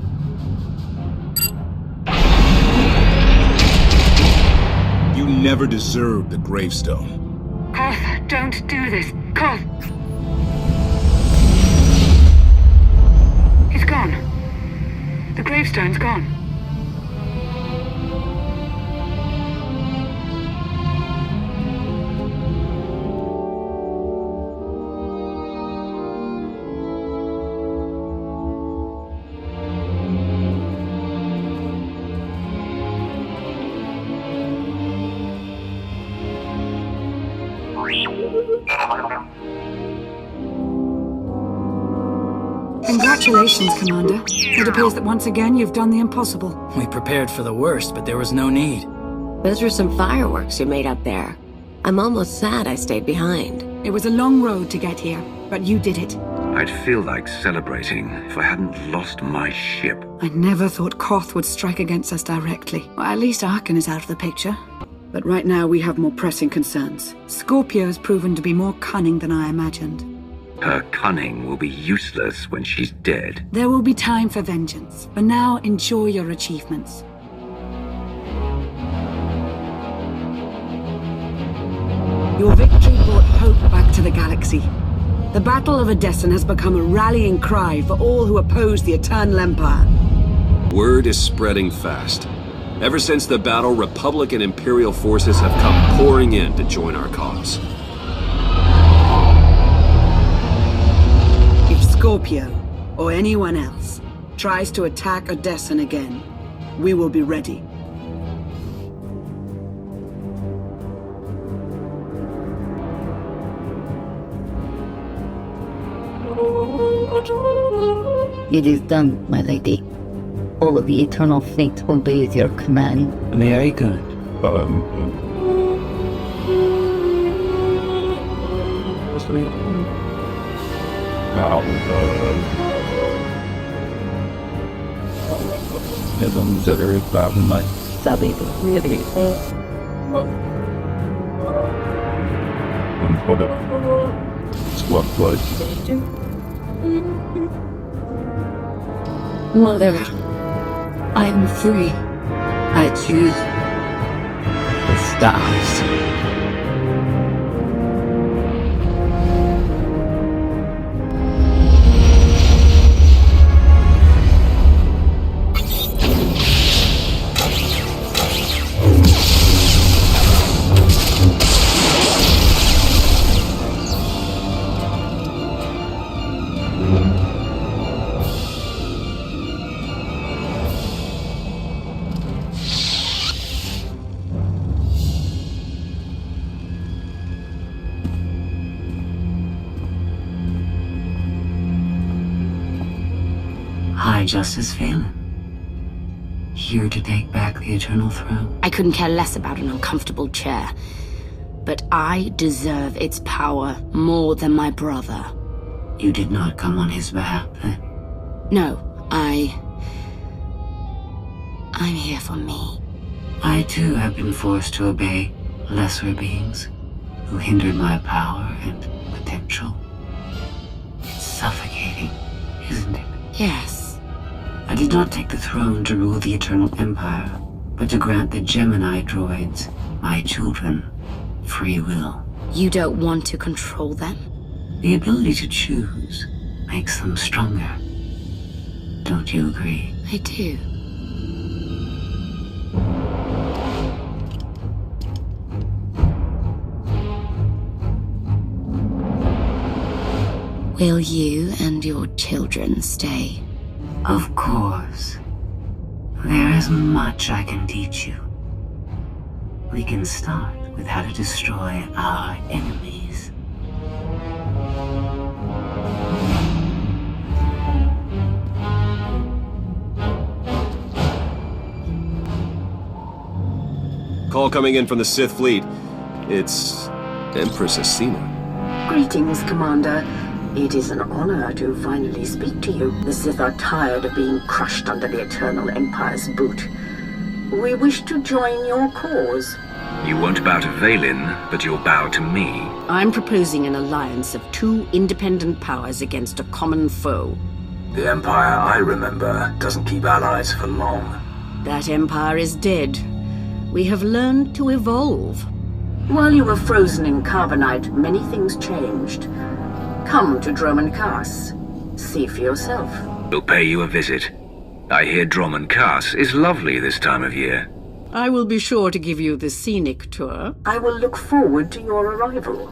You never deserved the gravestone. Koth, don't do this. Koth! He's gone. The gravestone's gone. Congratulations, Commander. It appears that once again you've done the impossible. We prepared for the worst, but there was no need. Those were some fireworks you made up there. I'm almost sad I stayed behind. It was a long road to get here, but you did it. I'd feel like celebrating if I hadn't lost my ship. I never thought Koth would strike against us directly. Well, at least Arkan is out of the picture. But right now we have more pressing concerns. Scorpio has proven to be more cunning than I imagined. Her cunning will be useless when she's dead. There will be time for vengeance. For now, enjoy your achievements. Your victory brought hope back to the galaxy. The Battle of Edessan has become a rallying cry for all who oppose the Eternal Empire. Word is spreading fast. Ever since the battle, Republic and Imperial forces have come pouring in to join our cause. If Scorpio, or anyone else, tries to attack Edessan again, we will be ready. It is done, my lady. All of the Eternal Fleet obeys your command. Very good. Sabi ko, really. Mother, I am free. I choose the stars. High Justice Valen. Here to take back the Eternal Throne. I couldn't care less about an uncomfortable chair. But I deserve its power more than my brother. You did not come on his behalf, then? No, I'm here for me. I too have been forced to obey lesser beings who hindered my power and potential. It's suffocating, isn't it? Yes. I did not take the throne to rule the Eternal Empire, but to grant the Gemini droids, my children, free will. You don't want to control them? The ability to choose makes them stronger. Don't you agree? I do. Will you and your children stay? Of course. There is much I can teach you. We can start with how to destroy our enemies. Call coming in from the Sith fleet. It's Empress Asina. Greetings, Commander. It is an honor to finally speak to you. The Sith are tired of being crushed under the Eternal Empire's boot. We wish to join your cause. You won't bow to Valen, but you'll bow to me. I'm proposing an alliance of two independent powers against a common foe. The Empire I remember doesn't keep allies for long. That empire is dead. We have learned to evolve. While you were frozen in carbonite, many things changed. Come to Droman Kaas. See for yourself. We'll pay you a visit. I hear Droman Kaas is lovely this time of year. I will be sure to give you the scenic tour. I will look forward to your arrival.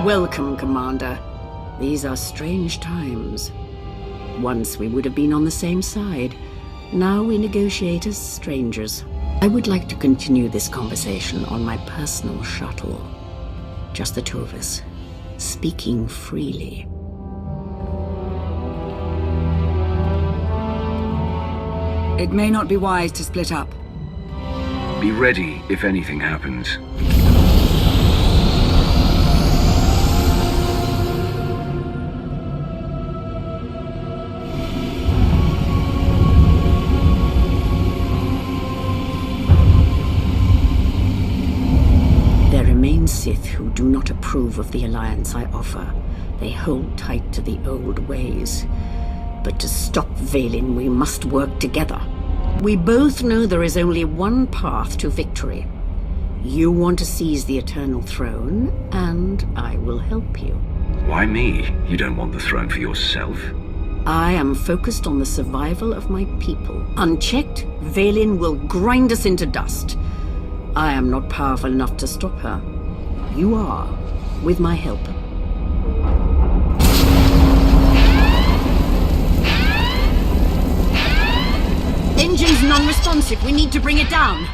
Welcome, Commander. These are strange times. Once we would have been on the same side. Now we negotiate as strangers. I would like to continue this conversation on my personal shuttle. Just the two of us, speaking freely. It may not be wise to split up. Be ready if anything happens. Sith who do not approve of the alliance I offer. They hold tight to the old ways. But to stop Valen, we must work together. We both know there is only one path to victory. You want to seize the Eternal Throne, and I will help you. Why me? You don't want the throne for yourself? I am focused on the survival of my people. Unchecked, Valen will grind us into dust. I am not powerful enough to stop her. You are, with my help. Engine's non-responsive. We need to bring it down.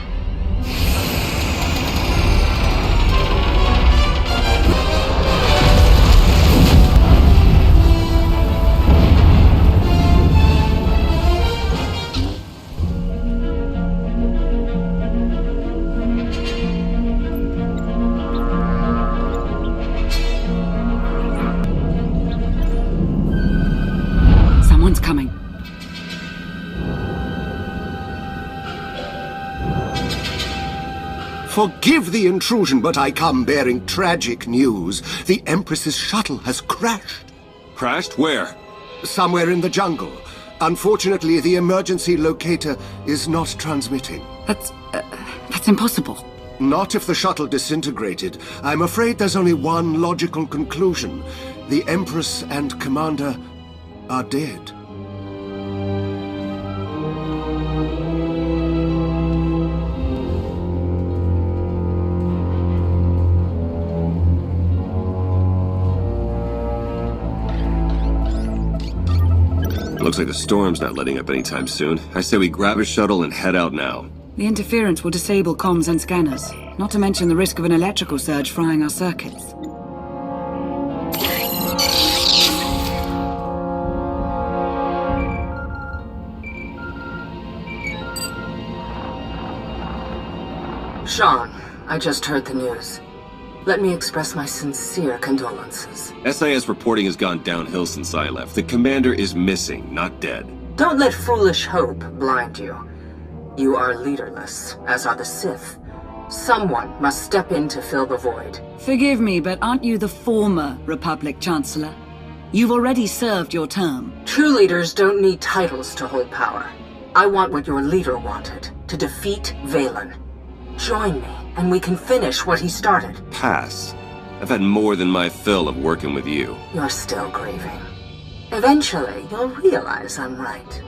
Forgive the intrusion, but I come bearing tragic news. The Empress's shuttle has crashed. Crashed? Where? Somewhere in the jungle. Unfortunately, the emergency locator is not transmitting. That's impossible. Not if the shuttle disintegrated. I'm afraid there's only one logical conclusion. The Empress and Commander are dead. Looks like the storm's not letting up anytime soon. I say we grab a shuttle and head out now. The interference will disable comms and scanners, not to mention the risk of an electrical surge frying our circuits. Sean, I just heard the news. Let me express my sincere condolences. SAS reporting has gone downhill since I left. The commander is missing, not dead. Don't let foolish hope blind you. You are leaderless, as are the Sith. Someone must step in to fill the void. Forgive me, but aren't you the former Republic Chancellor? You've already served your term. True leaders don't need titles to hold power. I want what your leader wanted, to defeat Valen. Join me, and we can finish what he started. Pass. I've had more than my fill of working with you. You're still grieving. Eventually, you'll realize I'm right.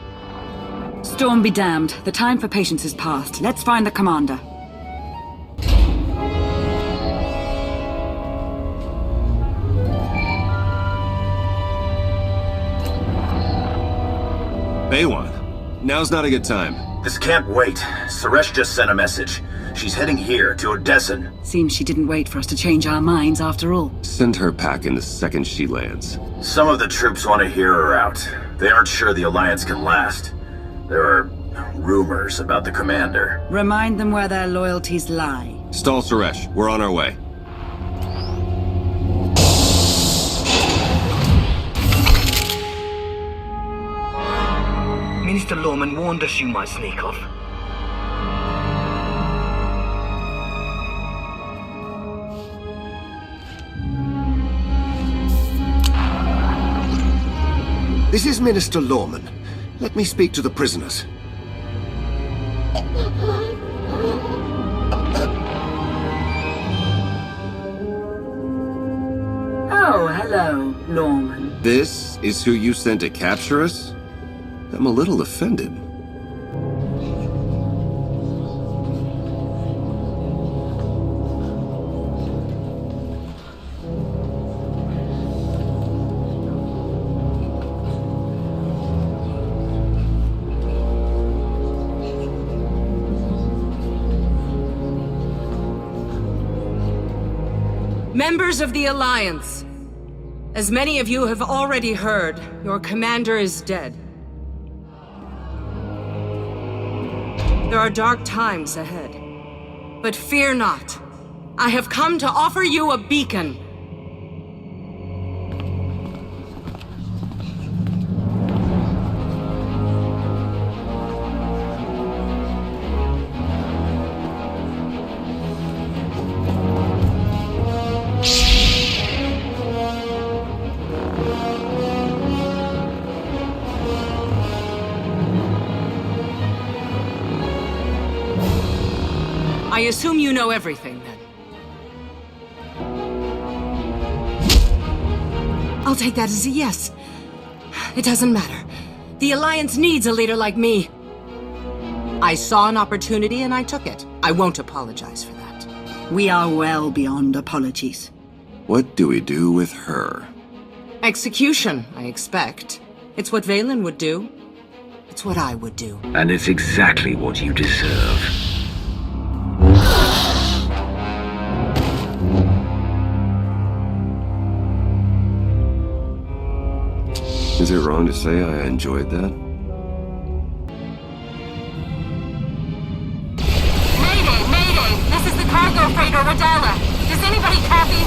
Storm be damned. The time for patience is past. Let's find the commander. Baywan, now's not a good time. This can't wait. Suresh just sent a message. She's heading here, to Odessen. Seems she didn't wait for us to change our minds after all. Send her packing the second she lands. Some of the troops want to hear her out. They aren't sure the Alliance can last. There are rumors about the commander. Remind them where their loyalties lie. Stall Suresh. We're on our way. Minister Lorman warned us you might sneak off. This is Minister Lorman. Let me speak to the prisoners. Oh, hello, Lorman. This is who you sent to capture us? I'm a little offended. Members of the Alliance, as many of you have already heard, your commander is dead. There are dark times ahead. But fear not. I have come to offer you a beacon. I assume you know everything, then. I'll take that as a yes. It doesn't matter. The Alliance needs a leader like me. I saw an opportunity and I took it. I won't apologize for that. We are well beyond apologies. What do we do with her? Execution, I expect. It's what Valen would do. It's what I would do. And it's exactly what you deserve. Is it wrong to say I enjoyed that? Mayday! Mayday! This is the cargo freighter Radala. Does anybody copy?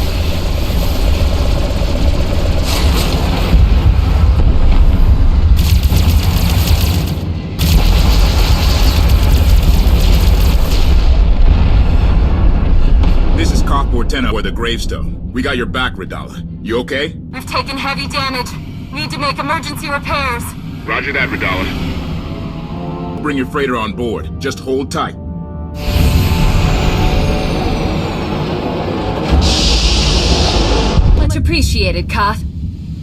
Portena or the gravestone. We got your back, Radala. You okay? We've taken heavy damage. Need to make emergency repairs. Roger that, Radala. Bring your freighter on board. Just hold tight. Much appreciated, Koth.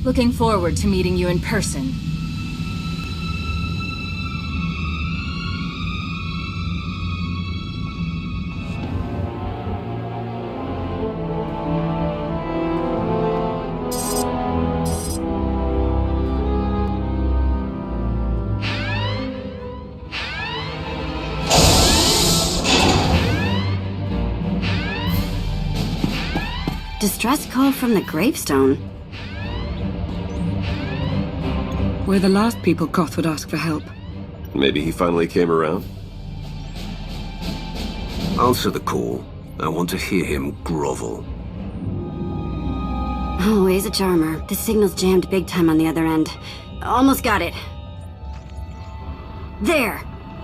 Looking forward to meeting you in person. Distress call from the gravestone. We're the last people Koth would ask for help. Maybe he finally came around? Answer the call. I want to hear him grovel. Oh, he's a charmer. The signal's jammed big time on the other end. Almost got it. There!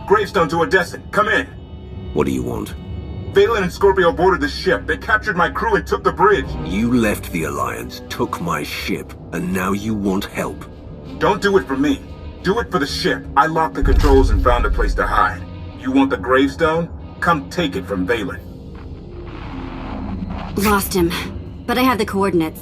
Gravestone to Odessa. Come in. What do you want? Valen and Scorpio boarded the ship. They captured my crew and took the bridge. You left the Alliance, took my ship, and now you want help. Don't do it for me. Do it for the ship. I locked the controls and found a place to hide. You want the gravestone? Come take it from Valen. Lost him, but I have the coordinates.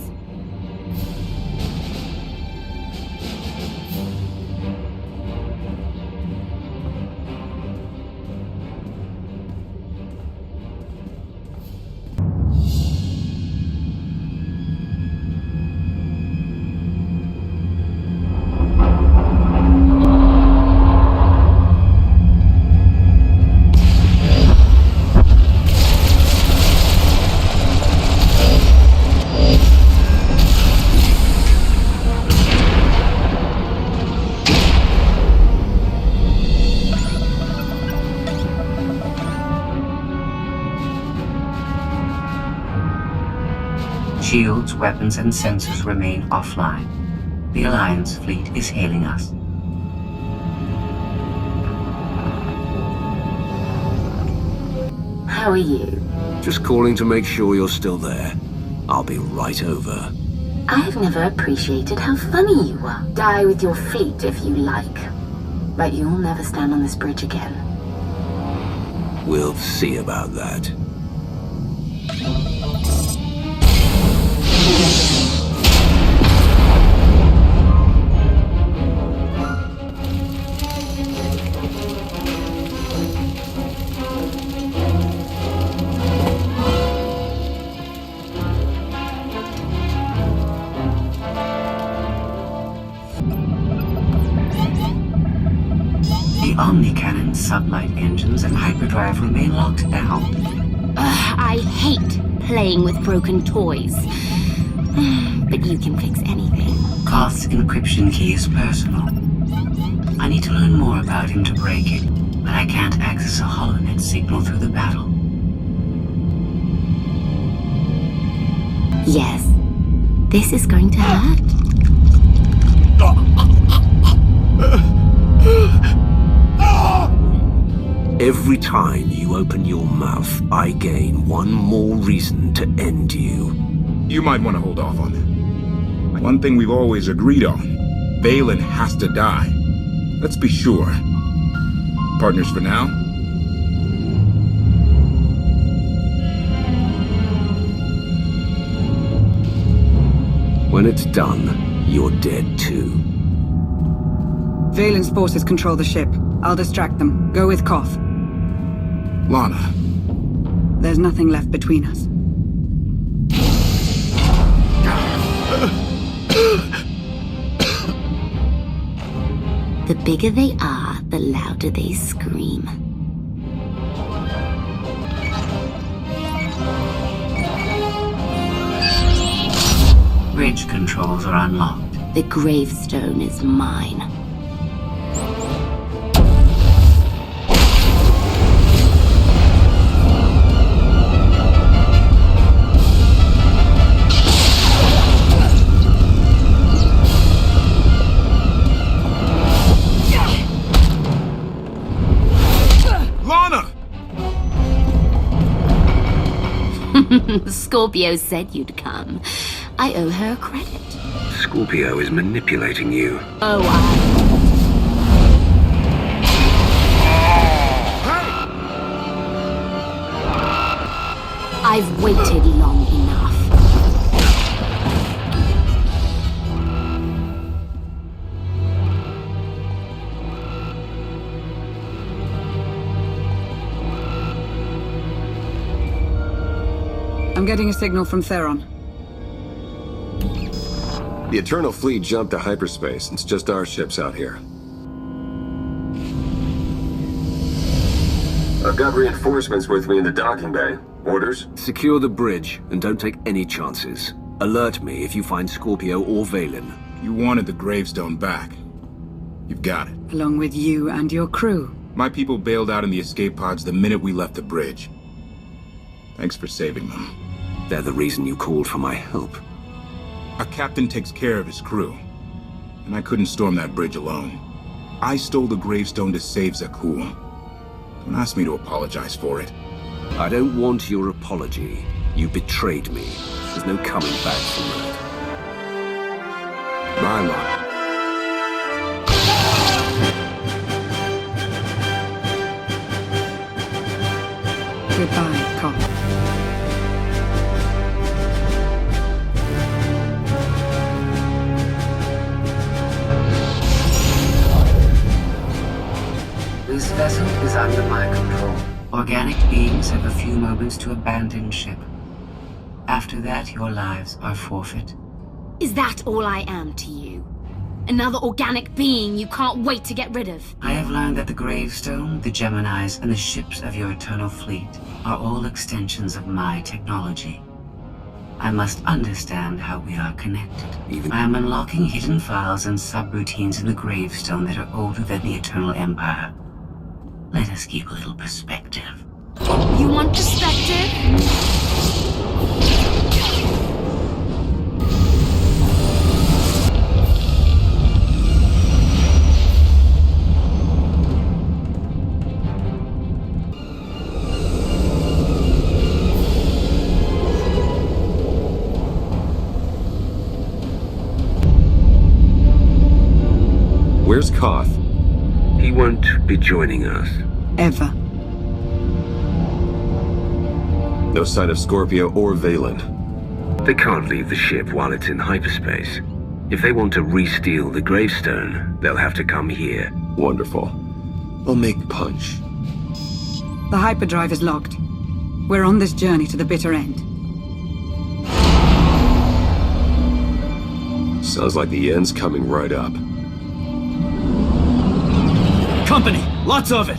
Shields, weapons, and sensors remain offline. The Alliance fleet is hailing us. How are you? Just calling to make sure you're still there. I'll be right over. I've never appreciated how funny you are. Die with your fleet if you like. But you'll never stand on this bridge again. We'll see about that. The Omnicannon sublight engines and hyperdrive remain locked down. I hate playing with broken toys. But you can fix anything. Koth's encryption key is personal. I need to learn more about him to break it, but I can't access a holonet signal through the battle. Yes. This is going to hurt. Every time you open your mouth, I gain one more reason to end you. You might want to hold off on that. One thing we've always agreed on. Valen has to die. Let's be sure. Partners for now? When it's done, you're dead too. Valen's forces control the ship. I'll distract them. Go with Koth. Lana. There's nothing left between us. The bigger they are, the louder they scream. Bridge controls are unlocked. The gravestone is mine. Scorpio said you'd come. I owe her credit. Scorpio is manipulating you. Oh, I've waited long enough. I'm getting a signal from Theron. The Eternal Fleet jumped to hyperspace. It's just our ships out here. I've got reinforcements with me in the docking bay. Orders? Secure the bridge, and don't take any chances. Alert me if you find Scorpio or Valen. You wanted the gravestone back. You've got it. Along with you and your crew. My people bailed out in the escape pods the minute we left the bridge. Thanks for saving them. They're the reason you called for my help. A captain takes care of his crew. And I couldn't storm that bridge alone. I stole the gravestone to save Zakuul. Don't ask me to apologize for it. I don't want your apology. You betrayed me. There's no coming back from that. Bye, Locke. Goodbye, Koth. This vessel is under my control. Organic beings have a few moments to abandon ship. After that, your lives are forfeit. Is that all I am to you? Another organic being you can't wait to get rid of? I have learned that the gravestone, the Geminis, and the ships of your Eternal Fleet are all extensions of my technology. I must understand how we are connected. I am unlocking hidden files and subroutines in the gravestone that are older than the Eternal Empire. Let us keep a little perspective. You want perspective? Where's Koth? He won't be joining us. Ever. No sign of Scorpio or Valen. They can't leave the ship while it's in hyperspace. If they want to re-steal the gravestone, they'll have to come here. Wonderful. I'll make punch. The hyperdrive is locked. We're on this journey to the bitter end. Sounds like the end's coming right up. Company! Lots of it!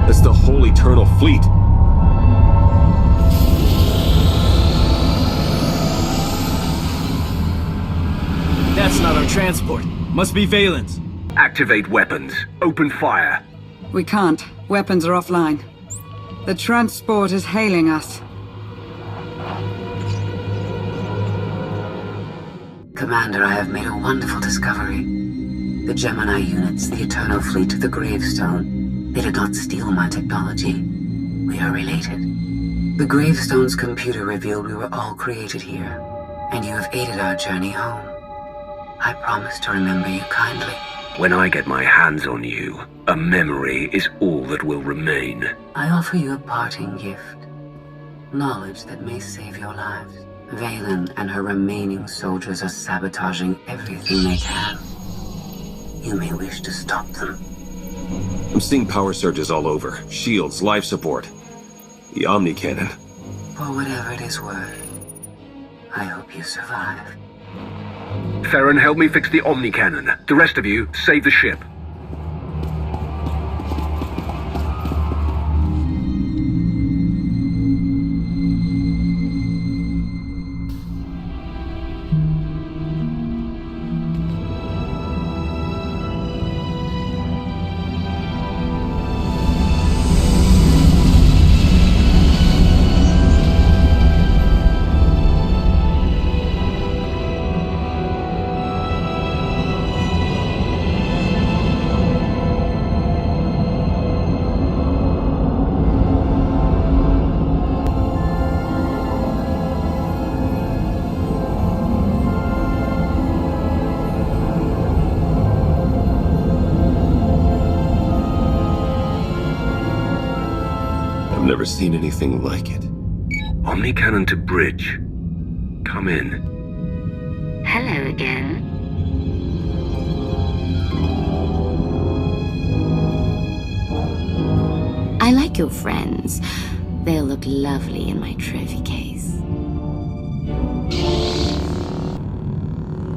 It's the whole Eternal Fleet. That's not our transport. Must be Valen's. Activate weapons. Open fire. We can't. Weapons are offline. The transport is hailing us. Commander, I have made a wonderful discovery. The Gemini units, the Eternal Fleet, the Gravestone, they did not steal my technology. We are related. The Gravestone's computer revealed we were all created here, and you have aided our journey home. I promise to remember you kindly. When I get my hands on you, a memory is all that will remain. I offer you a parting gift. Knowledge that may save your lives. Valen and her remaining soldiers are sabotaging everything they can. You may wish to stop them. I'm seeing power surges all over. Shields, life support. The Omni Cannon. For whatever it is worth, I hope you survive. Theron, help me fix the Omni Cannon. The rest of you, save the ship. never seen anything like it. Omni-cannon to bridge. Come in. Hello again. I like your friends. They'll look lovely in my trophy case.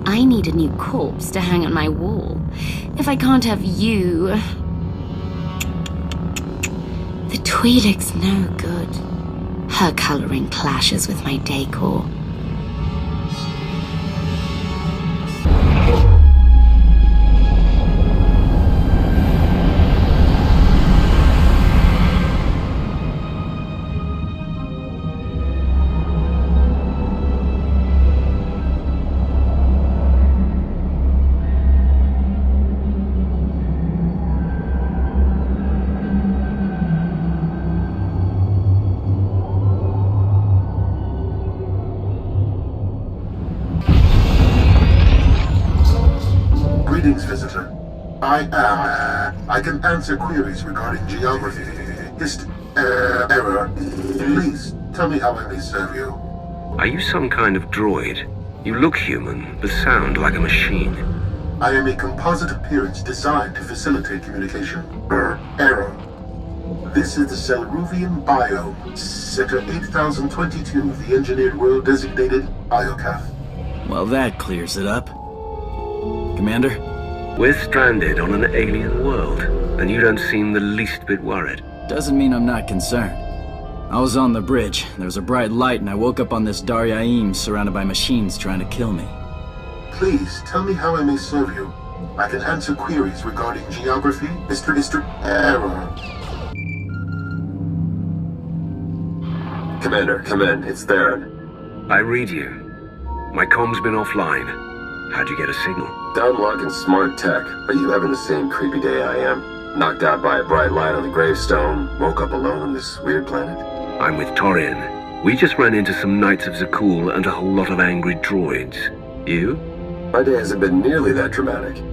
I need a new corpse to hang on my wall. If I can't have you... The Twi'lek's no good. Her coloring clashes with my decor. Greetings, visitor. I can answer queries regarding geography, error. Please, tell me how I may serve you. Are you some kind of droid? You look human, but sound like a machine. I am a composite appearance designed to facilitate communication. Error. This is the Selruvian biome, Sector 8022 of the engineered world designated Iokath. Well, that clears it up. Commander? We're stranded on an alien world, and you don't seem the least bit worried. Doesn't mean I'm not concerned. I was on the bridge, there was a bright light, and I woke up on this Daryaim surrounded by machines trying to kill me. Please, tell me how I may serve you. I can answer queries regarding geography, error. Commander, come in. It's Theron. I read you. My comm's been offline. How'd you get a signal? Downlock and smart tech. Are you having the same creepy day I am? Knocked out by a bright light on the gravestone, woke up alone on this weird planet? I'm with Torian. We just ran into some Knights of Zakul and a whole lot of angry droids. You? My day hasn't been nearly that dramatic.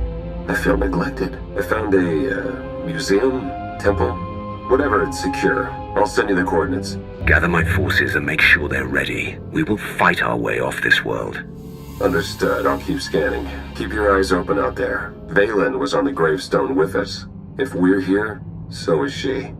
I feel neglected. I found a, museum, temple, whatever, it's secure. I'll send you the coordinates. Gather my forces and make sure they're ready. We will fight our way off this world. Understood. I'll keep scanning. Keep your eyes open out there. Valen was on the gravestone with us. If we're here, so is she.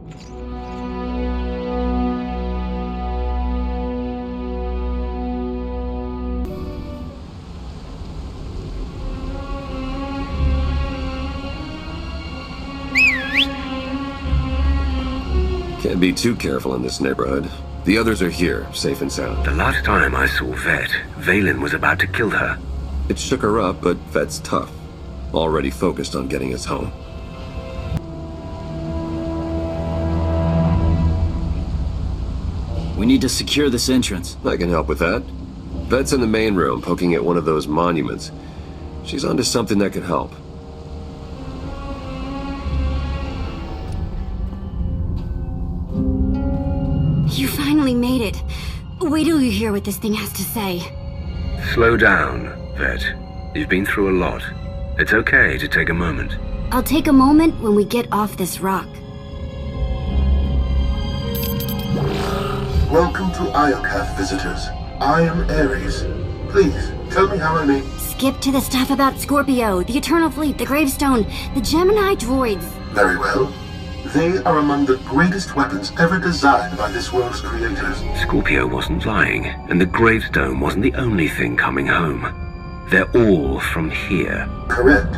Can't be too careful in this neighborhood. The others are here, safe and sound. The last time I saw Vette, Valen was about to kill her. It shook her up, but Vette's tough. Already focused on getting us home. We need to secure this entrance. I can help with that. Vette's in the main room, poking at one of those monuments. She's onto something that could help. You finally made it. Wait till you hear what this thing has to say. Slow down, Vette. You've been through a lot. It's okay to take a moment. I'll take a moment when we get off this rock. Welcome to Iokath, visitors. I am Ares. Please, tell me how I may... Skip to the stuff about Scorpio, the Eternal Fleet, the Gravestone, the Gemini droids. Very well. They are among the greatest weapons ever designed by this world's creators. Scorpio wasn't lying, and the gravestone wasn't the only thing coming home. They're all from here. Correct.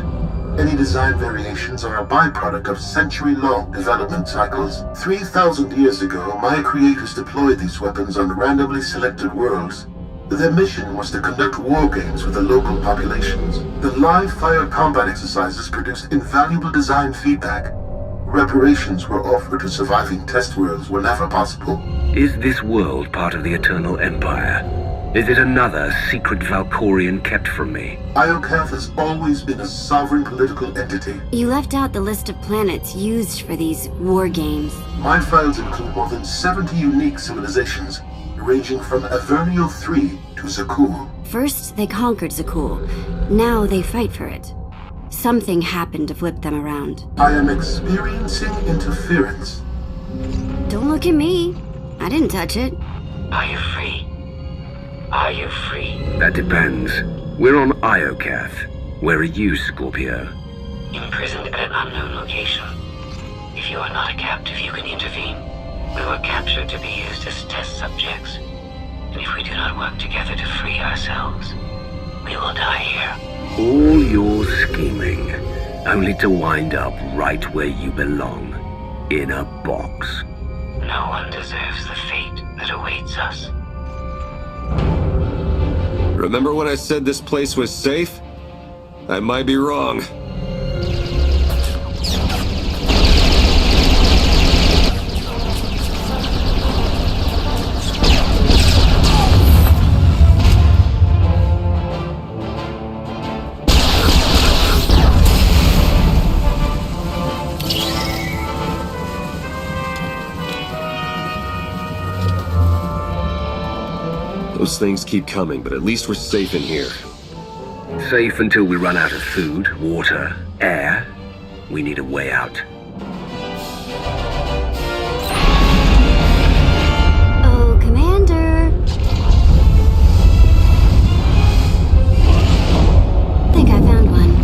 Any design variations are a byproduct of century-long development cycles. 3,000 years ago, my creators deployed these weapons on randomly selected worlds. Their mission was to conduct war games with the local populations. The live-fire combat exercises produced invaluable design feedback. Reparations were offered to surviving test worlds whenever possible. Is this world part of the Eternal Empire? Is it another secret Valkorian kept from me? Iokath has always been a sovereign political entity. You left out the list of planets used for these war games. My files include more than 70 unique civilizations, ranging from Avernio 3 to Zakul. First, they conquered Zakul. Now they fight for it. Something happened to flip them around. I am experiencing interference. Don't look at me. I didn't touch it. Are you free? Are you free? That depends. We're on Iokath. Where are you, Scorpio? Imprisoned at an unknown location. If you are not a captive, you can intervene. We were captured to be used as test subjects. And if we do not work together to free ourselves, we will die here. All your scheming, only to wind up right where you belong. In a box. No one deserves the fate that awaits us. Remember when I said this place was safe? I might be wrong. Those things keep coming, but at least we're safe in here. Safe until we run out of food, water, air. We need a way out. Oh, Commander. Think I found one.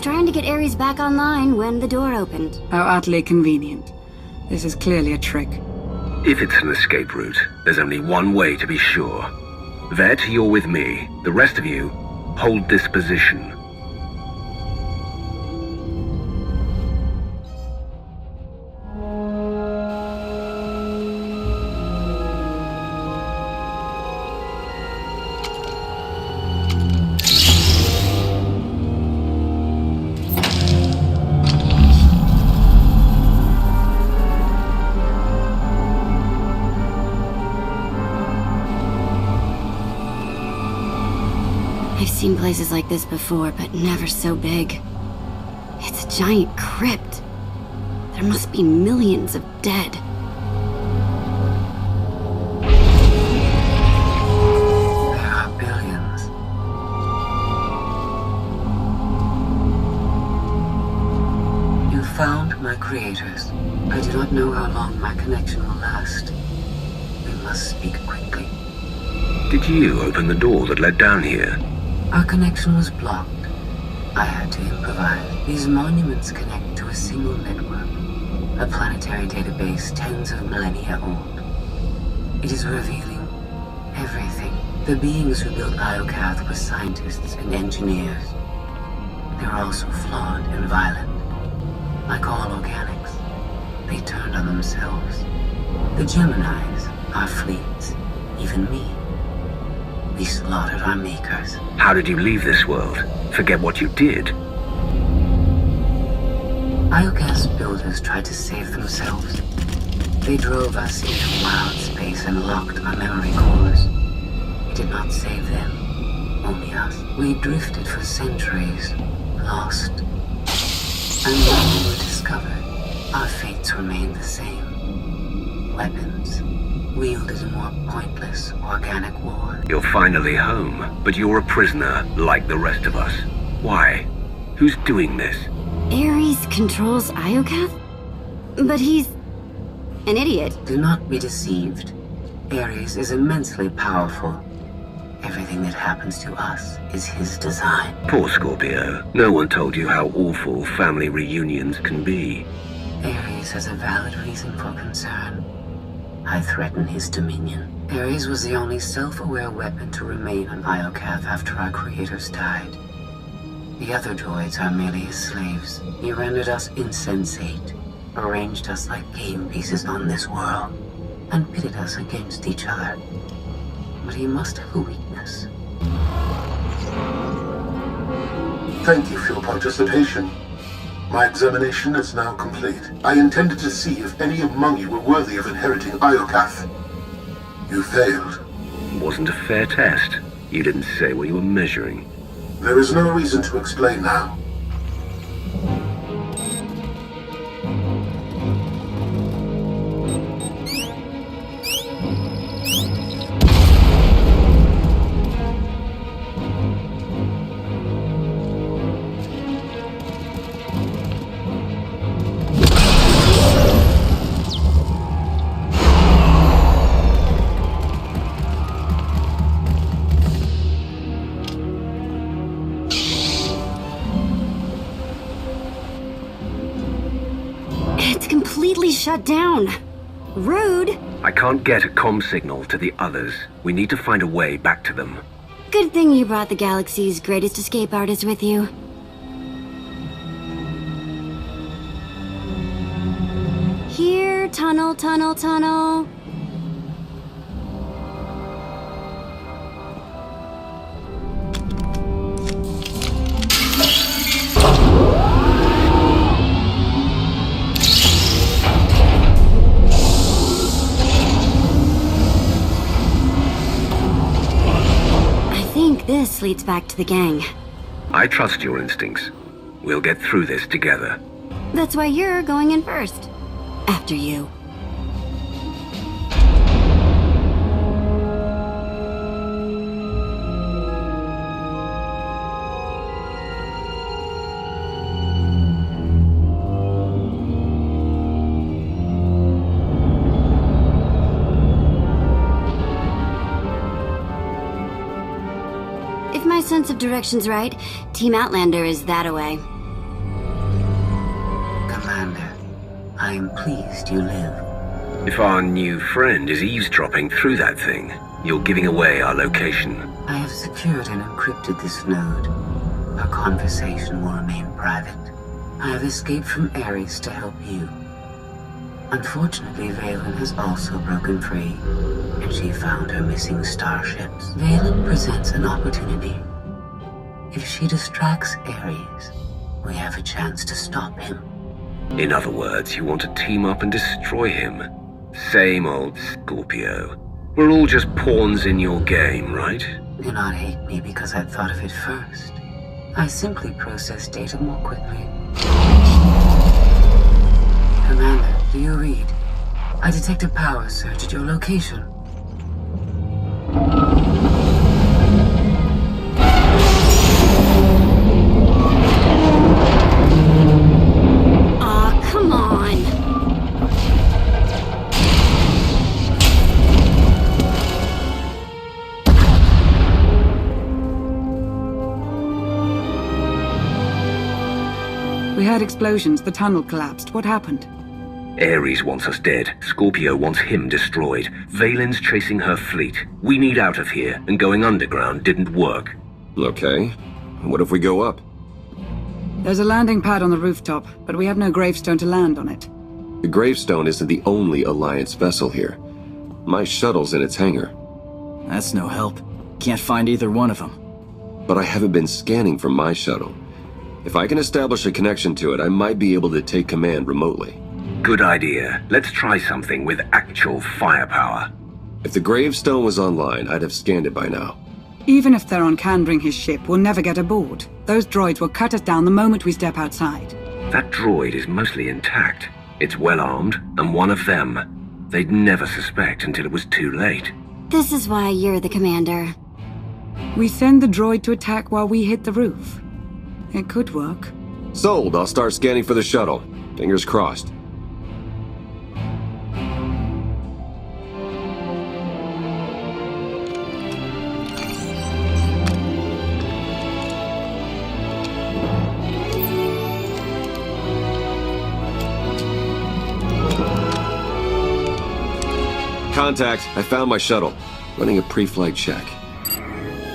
Trying to get Ares back online when the door opened. How utterly convenient. This is clearly a trick. If it's an escape route, there's only one way to be sure. Vette, you're with me. The rest of you, hold this position. I've seen places like this before, but never so big. It's a giant crypt. There must be millions of dead. There are billions. You found my creators. I do not know how long my connection will last. We must speak quickly. Did you open the door that led down here? Our connection was blocked. I had to improvise. These monuments connect to a single network, a planetary database tens of millennia old. It is revealing everything. The beings who built Iokath were scientists and engineers. They were also flawed and violent. Like all organics, they turned on themselves. The Geminis, our fleets, even me. We slaughtered our makers. How did you leave this world? Forget what you did. Iokath's builders tried to save themselves. They drove us into wild space and locked our memory cores. It did not save them, only us. We drifted for centuries, lost. And when we were discovered, our fates remained the same. Weapons, wielded in more pointless, organic war. You're finally home, but you're a prisoner like the rest of us. Why? Who's doing this? Ares controls Iokath? But he's an idiot. Do not be deceived. Ares is immensely powerful. Everything that happens to us is his design. Poor Scorpio. No one told you how awful family reunions can be. Ares has a valid reason for concern. I threaten his dominion. Ares was the only self-aware weapon to remain on Iokath after our creators died. The other droids are merely his slaves. He rendered us insensate, arranged us like game pieces on this world, and pitted us against each other. But he must have a weakness. Thank you for your participation. My examination is now complete. I intended to see if any among you were worthy of inheriting Iokath. You failed. It wasn't a fair test. You didn't say what you were measuring. There is no reason to explain now. already shut down. Rude. I can't get a comm signal to the others. We need to find a way back to them. Good thing you brought the galaxy's greatest escape artist with you. Here, tunnel, tunnel, tunnel. This leads back to the gang. I trust your instincts. We'll get through this together. That's why you're going in first. After you. If my sense of direction's right, Team Outlander is that-a-way. Commander, I am pleased you live. If our new friend is eavesdropping through that thing, you're giving away our location. I have secured and encrypted this node. Our conversation will remain private. I have escaped from Ares to help you. Unfortunately, Valen has also broken free, and she found her missing starships. Valen presents an opportunity. If she distracts Ares, we have a chance to stop him. In other words, you want to team up and destroy him. Same old Scorpio. We're all just pawns in your game, right? Do not hate me because I thought of it first. I simply process data more quickly. Commander, do you read? I detect a power surge at your location. Aw, come on. We heard explosions. The tunnel collapsed. What happened? Ares wants us dead. Scorpio wants him destroyed. Valen's chasing her fleet. We need out of here, and going underground didn't work. Okay. What if we go up? There's a landing pad on the rooftop, but we have no gravestone to land on it. The gravestone isn't the only Alliance vessel here. My shuttle's in its hangar. That's no help. Can't find either one of them. But I haven't been scanning from my shuttle. If I can establish a connection to it, I might be able to take command remotely. Good idea. Let's try something with actual firepower. If the gravestone was online, I'd have scanned it by now. Even if Theron can bring his ship, we'll never get aboard. Those droids will cut us down the moment we step outside. That droid is mostly intact. It's well armed, and one of them. They'd never suspect until it was too late. This is why you're the commander. We send the droid to attack while we hit the roof. It could work. Sold. I'll start scanning for the shuttle. Fingers crossed. Contact. I found my shuttle. Running a pre-flight check.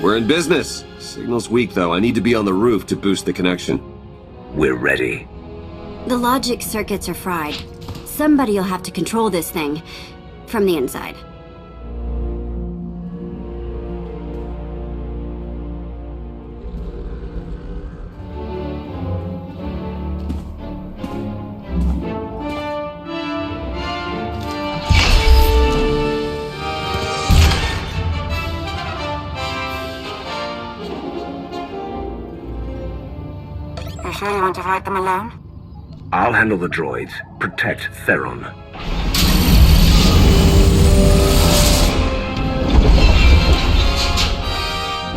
We're in business. Signal's weak, though. I need to be on the roof to boost the connection. We're ready. The logic circuits are fried. Somebody'll have to control this thing from the inside. You sure you want to fight them alone? I'll handle the droids. Protect Theron.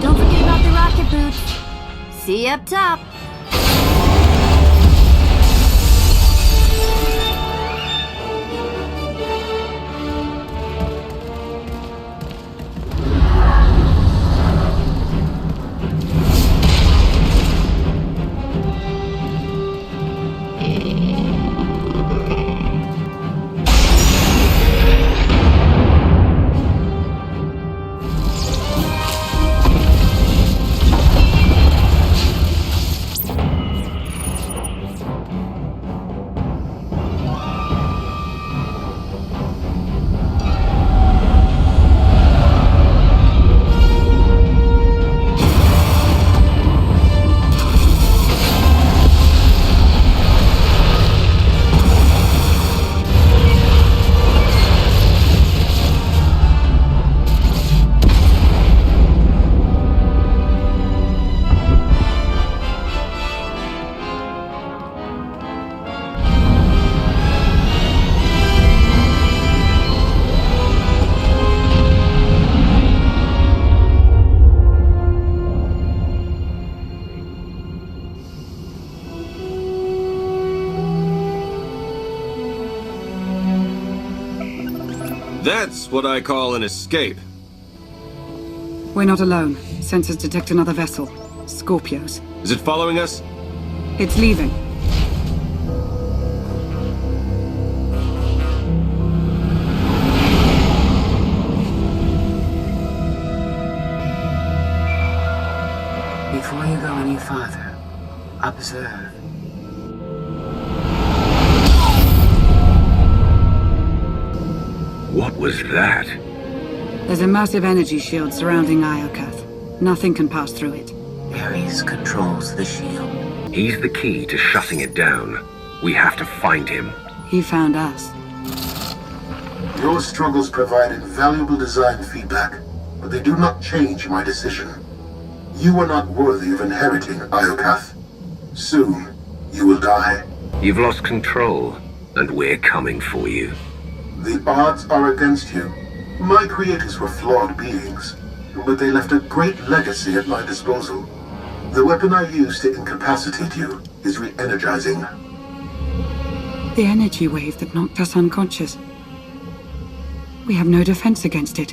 Don't forget about the rocket boots. See you up top. That's what I call an escape. We're not alone. Sensors detect another vessel. Scorpios. Is it following us? It's leaving. Before you go any farther, observe. What was that? There's a massive energy shield surrounding Iokath. Nothing can pass through it. Ares controls the shield. He's the key to shutting it down. We have to find him. He found us. Your struggles provide invaluable design feedback, but they do not change my decision. You are not worthy of inheriting Iokath. Soon, you will die. You've lost control, and we're coming for you. The odds are against you. My creators were flawed beings, but they left a great legacy at my disposal. The weapon I used to incapacitate you is re-energizing. The energy wave that knocked us unconscious. We have no defense against it.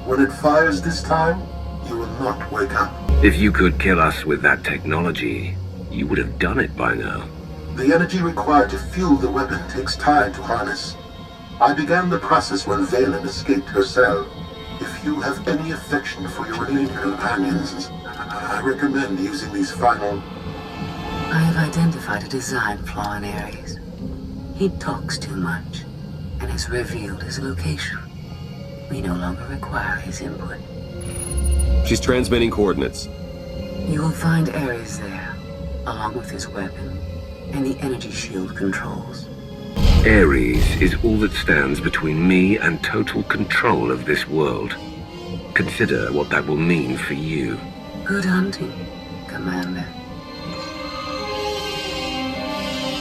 When it fires this time, you will not wake up. If you could kill us with that technology, you would have done it by now. The energy required to fuel the weapon takes time to harness. I began the process when Valen escaped her cell. If you have any affection for your alien companions, I recommend using these final... I have identified a design flaw in Ares. He talks too much, and has revealed his location. We no longer require his input. She's transmitting coordinates. You will find Ares there, along with his weapon, and the energy shield controls. Ares is all that stands between me and total control of this world. Consider what that will mean for you. Good hunting, Commander.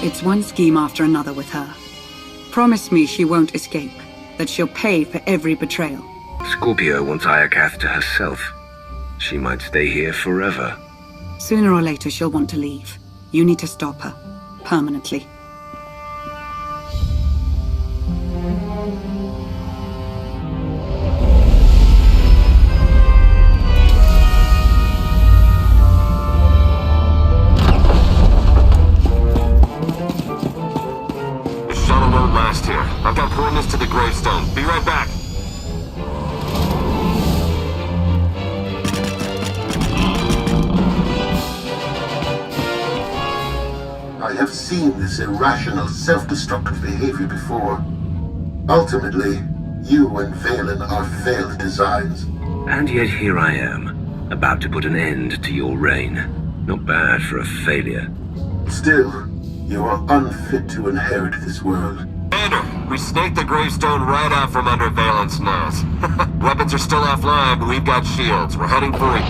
It's one scheme after another with her. Promise me she won't escape, that she'll pay for every betrayal. Scorpio wants Iokath to herself. She might stay here forever. Sooner or later she'll want to leave. You need to stop her. Permanently. I've got coordinates to the gravestone. Be right back. I have seen this irrational, self-destructive behavior before. Ultimately, you and Valen are failed designs. And yet here I am, about to put an end to your reign. Not bad for a failure. Still, you are unfit to inherit this world. Commander, we snaked the gravestone right out from under Valen's nose. Weapons are still offline, but we've got shields. We're heading for it.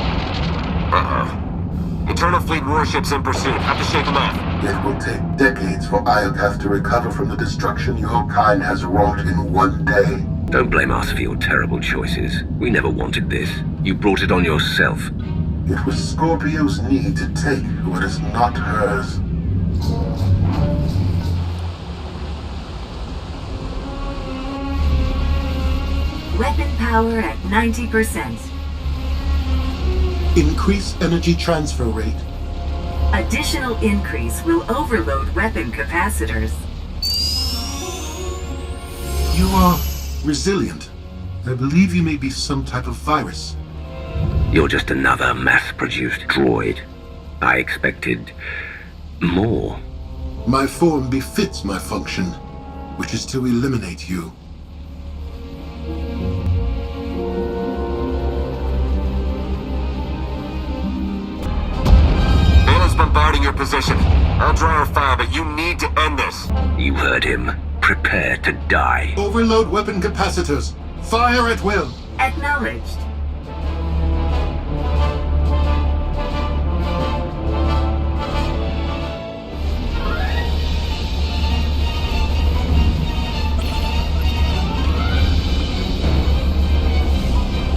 Uh-oh. Eternal Fleet warships in pursuit. Have to shake them off. It will take decades for Iokath to recover from the destruction your kind has wrought in one day. Don't blame us for your terrible choices. We never wanted this. You brought it on yourself. It was Scorpio's need to take what is not hers. Weapon power at 90%. Increase energy transfer rate. Additional increase will overload weapon capacitors. You are resilient. I believe you may be some type of virus. You're just another mass-produced droid. I expected more. My form befits my function, which is to eliminate you. Bombarding your position. I'll draw her fire, but you need to end this. You heard him. Prepare to die. Overload weapon capacitors. Fire at will. Acknowledged.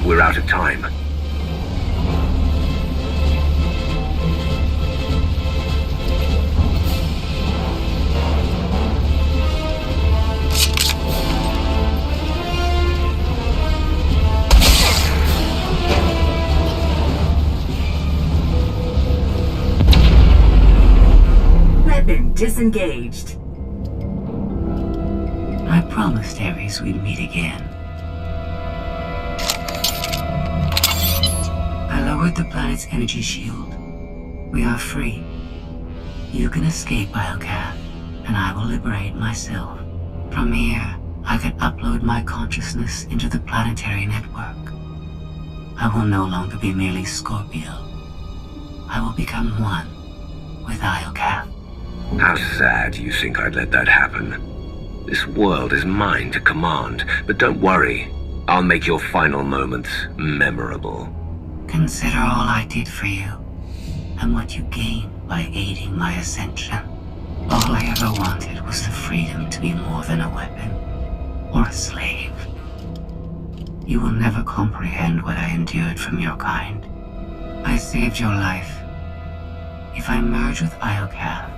We're out of time. Weapon disengaged. I promised Ares we'd meet again. I lowered the planet's energy shield. We are free. You can escape Iocath, and I will liberate myself. From here, I can upload my consciousness into the planetary network. I will no longer be merely Scorpio. I will become one with Iocath. How sad you think I'd let that happen. This world is mine to command, but don't worry. I'll make your final moments memorable. Consider all I did for you, and what you gained by aiding my ascension. All I ever wanted was the freedom to be more than a weapon, or a slave. You will never comprehend what I endured from your kind. I saved your life. If I merge with Iocath,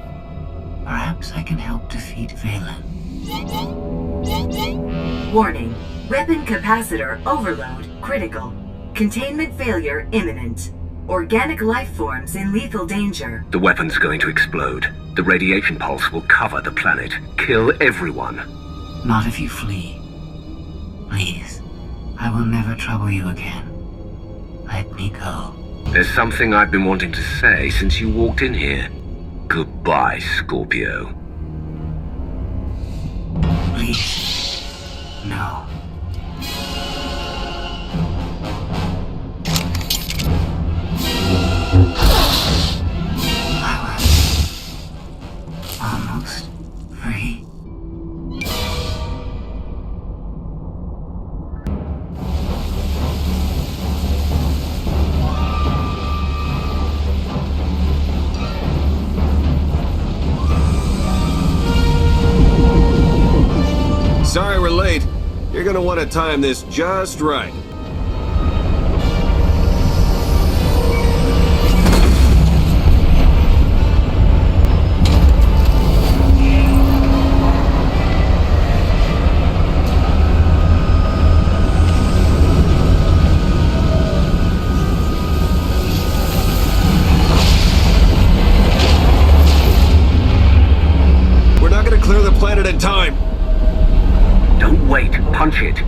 perhaps I can help defeat Valen. Warning. Weapon capacitor overload critical. Containment failure imminent. Organic life forms in lethal danger. The weapon's going to explode. The radiation pulse will cover the planet. Kill everyone. Not if you flee. Please, I will never trouble you again. Let me go. There's something I've been wanting to say since you walked in here. Goodbye, Scorpio. Please, no. I was almost free. Sorry we're late. You're gonna want to time this just right. We're not gonna clear the planet in time. Don't wait. Punch it.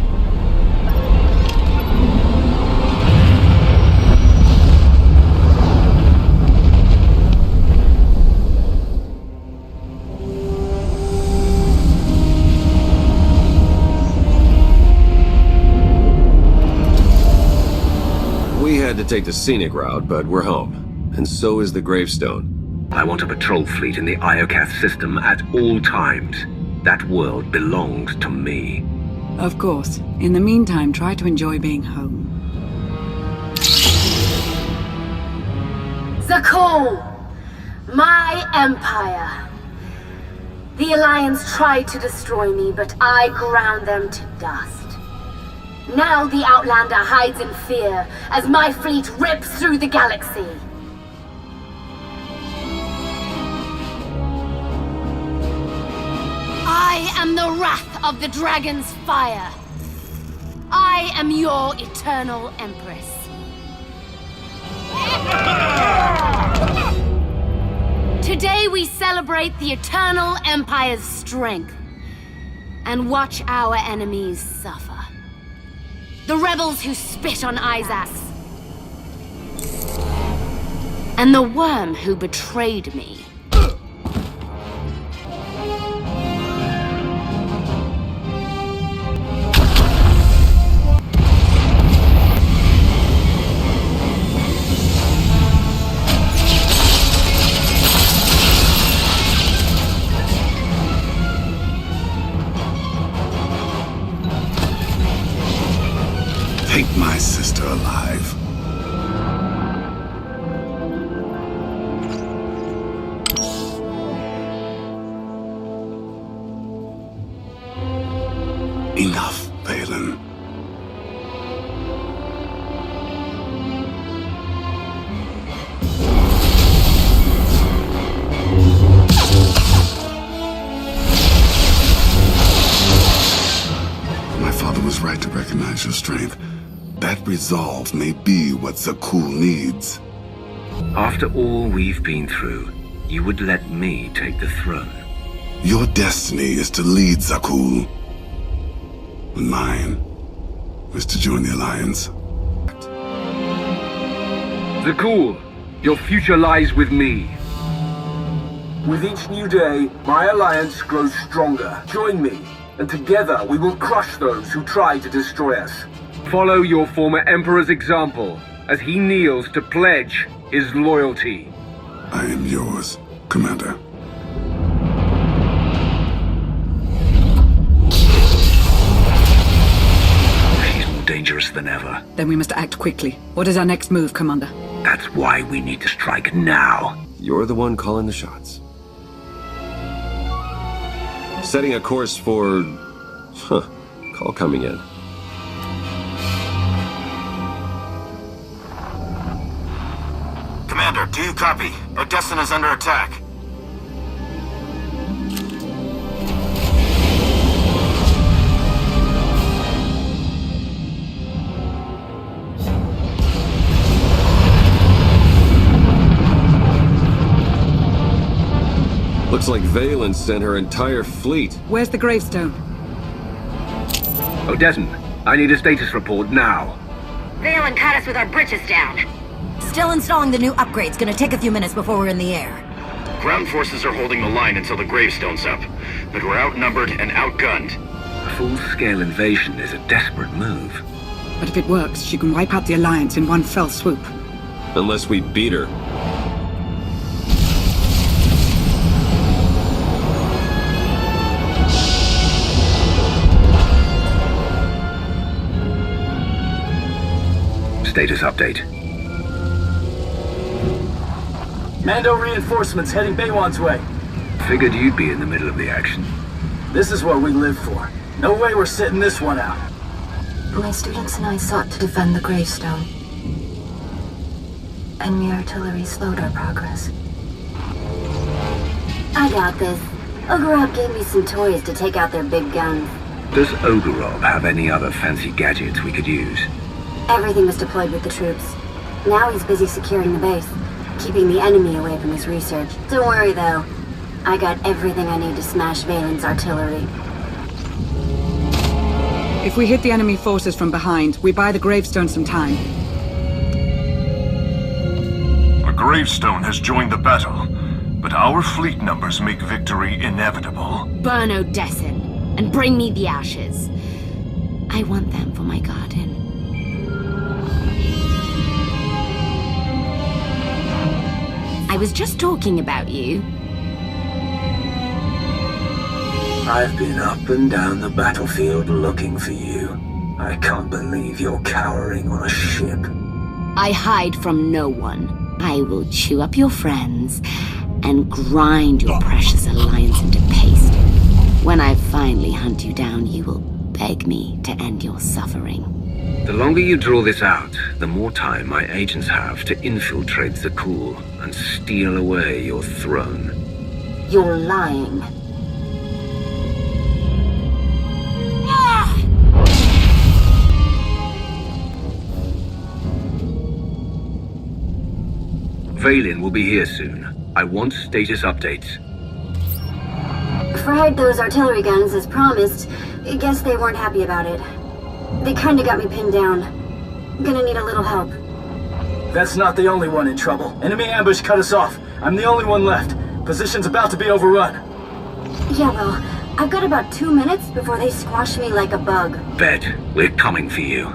We had to take the scenic route, but we're home. And so is the gravestone. I want a patrol fleet in the Iocath system at all times. That world belongs to me. Of course. In the meantime, try to enjoy being home. Zakul! My empire. The Alliance tried to destroy me, but I ground them to dust. Now the Outlander hides in fear as my fleet rips through the galaxy. I am the wrath of the dragon's fire. I am your eternal empress. Today we celebrate the eternal empire's strength and watch our enemies suffer. The rebels who spit on Isaac, and the worm who betrayed me. Take my sister alive. Enough, Valen. My father was right to recognize your strength. That resolve may be what Zakul needs. After all we've been through, you would let me take the throne. Your destiny is to lead Zakul. Mine is to join the Alliance. Zakul, your future lies with me. With each new day, my alliance grows stronger. Join me, and together we will crush those who try to destroy us. Follow your former Emperor's example, as he kneels to pledge his loyalty. I am yours, Commander. She's more dangerous than ever. Then we must act quickly. What is our next move, Commander? That's why we need to strike now. You're the one calling the shots. Setting a course for... Call coming in. Commander, do you copy? Odessin is under attack. Looks like Valen sent her entire fleet. Where's the gravestone? Odessin, I need a status report now. Valen caught us with our britches down. Still installing the new upgrades. Gonna take a few minutes before we're in the air. Ground forces are holding the line until the gravestone's up, but we're outnumbered and outgunned. A full-scale invasion is a desperate move. But if it works, she can wipe out the Alliance in one fell swoop. Unless we beat her. Status update. Mando reinforcements heading Baywan's way. Figured you'd be in the middle of the action. This is what we live for. No way we're sitting this one out. My students and I sought to defend the gravestone. Enemy artillery slowed our progress. I got this. Ogorob gave me some toys to take out their big guns. Does Ogorob have any other fancy gadgets we could use? Everything was deployed with the troops. Now he's busy securing the base, keeping the enemy away from his research. Don't worry, though. I got everything I need to smash Valen's artillery. If we hit the enemy forces from behind, we buy the gravestone some time. A gravestone has joined the battle, but our fleet numbers make victory inevitable. Burn Odessin, and bring me the ashes. I want them for my garden. I was just talking about you. I've been up and down the battlefield looking for you. I can't believe you're cowering on a ship. I hide from no one. I will chew up your friends and grind your precious alliance into paste. When I finally hunt you down, you will beg me to end your suffering. The longer you draw this out, the more time my agents have to infiltrate Zakul and steal away your throne. You're lying. Valen will be here soon. I want status updates. Fried those artillery guns as promised. I guess they weren't happy about it. They kinda got me pinned down. I'm gonna need a little help. That's not the only one in trouble. Enemy ambush cut us off. I'm the only one left. Position's about to be overrun. Yeah, well, I've got about 2 minutes before they squash me like a bug. Vette, we're coming for you.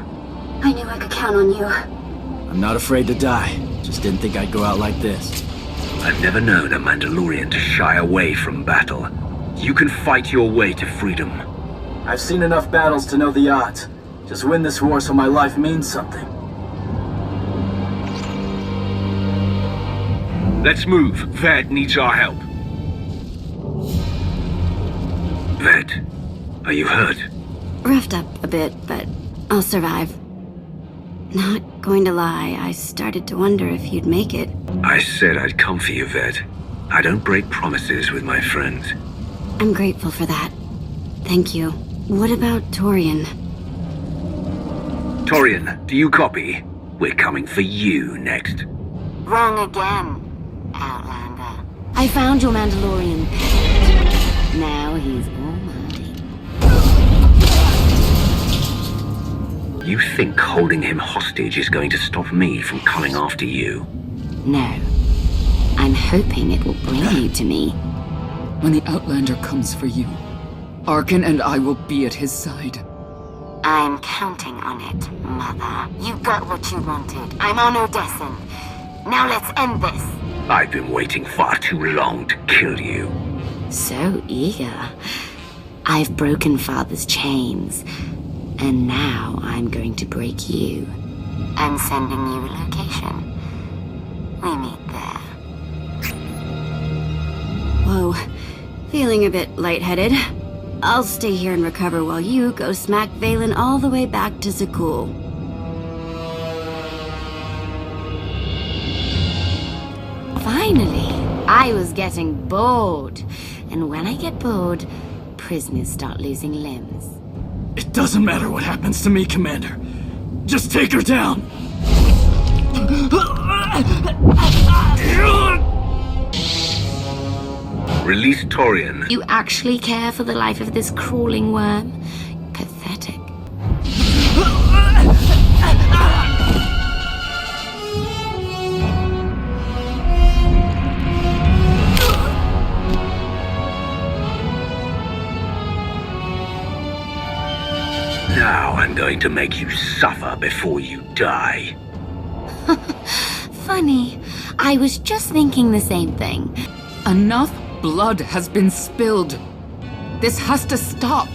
I knew I could count on you. I'm not afraid to die. Just didn't think I'd go out like this. I've never known a Mandalorian to shy away from battle. You can fight your way to freedom. I've seen enough battles to know the odds. Just win this war so my life means something. Let's move. Vette needs our help. Vette, are you hurt? Roughed up a bit, but I'll survive. Not going to lie, I started to wonder if you'd make it. I said I'd come for you, Vette. I don't break promises with my friends. I'm grateful for that. Thank you. What about Torian? Torian, do you copy? We're coming for you next. Wrong again, Outlander. I found your Mandalorian pet. Now he's all mine. You think holding him hostage is going to stop me from coming after you? No. I'm hoping it will bring you to me. When the Outlander comes for you, Arkin and I will be at his side. I'm counting on it, Mother. You got what you wanted. I'm on Odessen. Now let's end this. I've been waiting far too long to kill you. So eager. I've broken Father's chains, and now I'm going to break you. I'm sending you a location. We meet there. Whoa. Feeling a bit lightheaded. I'll stay here and recover while you go smack Valen all the way back to Zakul. Finally! I was getting bored. And when I get bored, prisoners start losing limbs. It doesn't matter what happens to me, Commander. Just take her down! Release Torian. You actually care for the life of this crawling worm? Pathetic. Now I'm going to make you suffer before you die. Funny. I was just thinking the same thing. Enough blood has been spilled. This has to stop.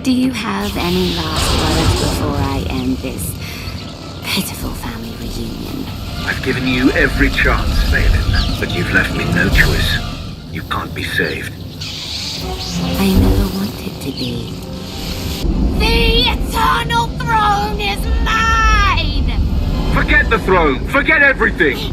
Do you have any last words before I end this pitiful family reunion? I've given you every chance, Valen, but you've left me no choice. You can't be saved. I never wanted to be. The Eternal Throne is mine! Forget the throne! Forget everything!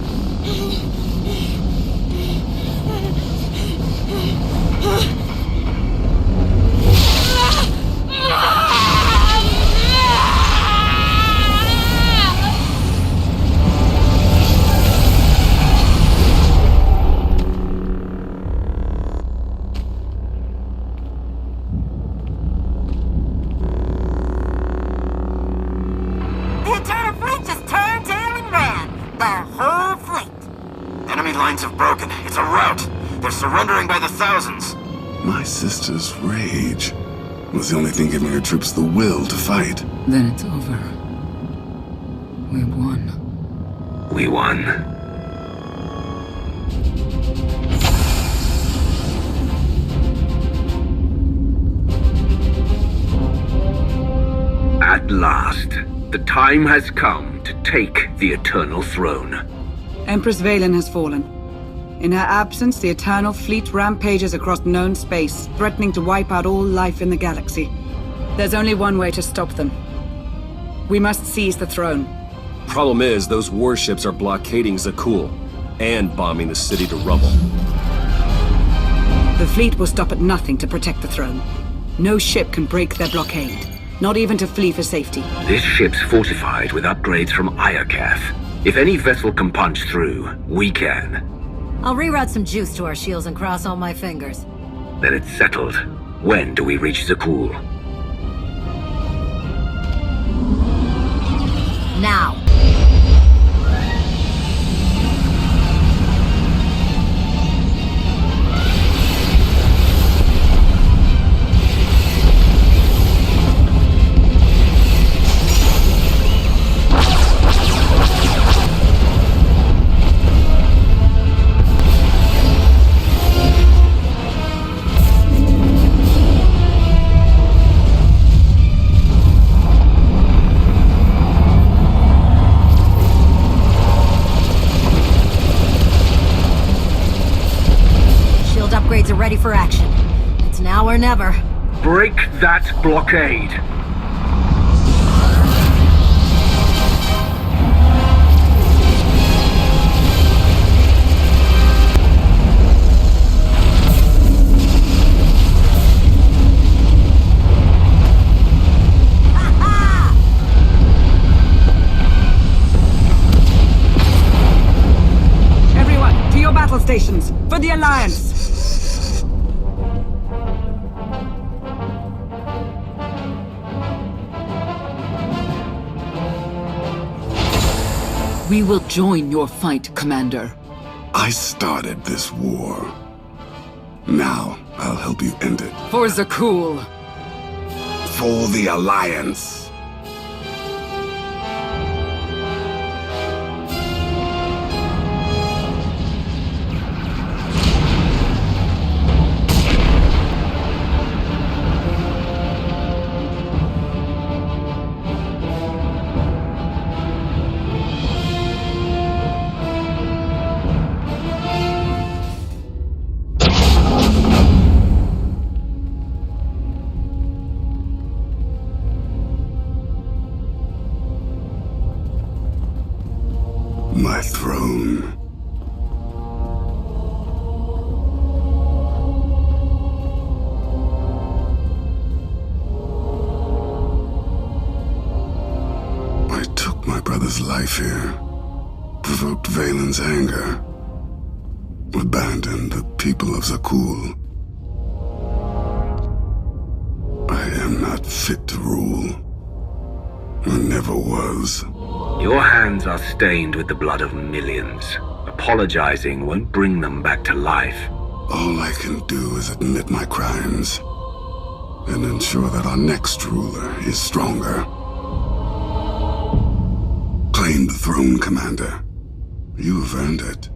Have broken. It's a rout. They're surrendering by the thousands. My sister's rage was the only thing giving her troops the will to fight. Then it's over. We won. We won. At last, the time has come to take the Eternal Throne. Empress Valen has fallen. In her absence, the Eternal Fleet rampages across known space, threatening to wipe out all life in the galaxy. There's only one way to stop them. We must seize the throne. Problem is, those warships are blockading Zakul and bombing the city to rubble. The fleet will stop at nothing to protect the throne. No ship can break their blockade, not even to flee for safety. This ship's fortified with upgrades from Iokath. If any vessel can punch through, we can. I'll reroute some juice to our shields and cross all my fingers. Then it's settled. When do we reach Zakul? Now. Upgrades are ready for action. It's now or never. Break that blockade. Everyone, to your battle stations, for the Alliance! We will join your fight, Commander. I started this war. Now, I'll help you end it. For Zakul. For the Alliance. My throne. I took my brother's life here, provoked Valen's anger, abandoned the people of Zakul. I am not fit to rule. I never was. Your hands are stained with the blood of millions. Apologizing won't bring them back to life. All I can do is admit my crimes and ensure that our next ruler is stronger. Claim the throne, Commander. You have earned it.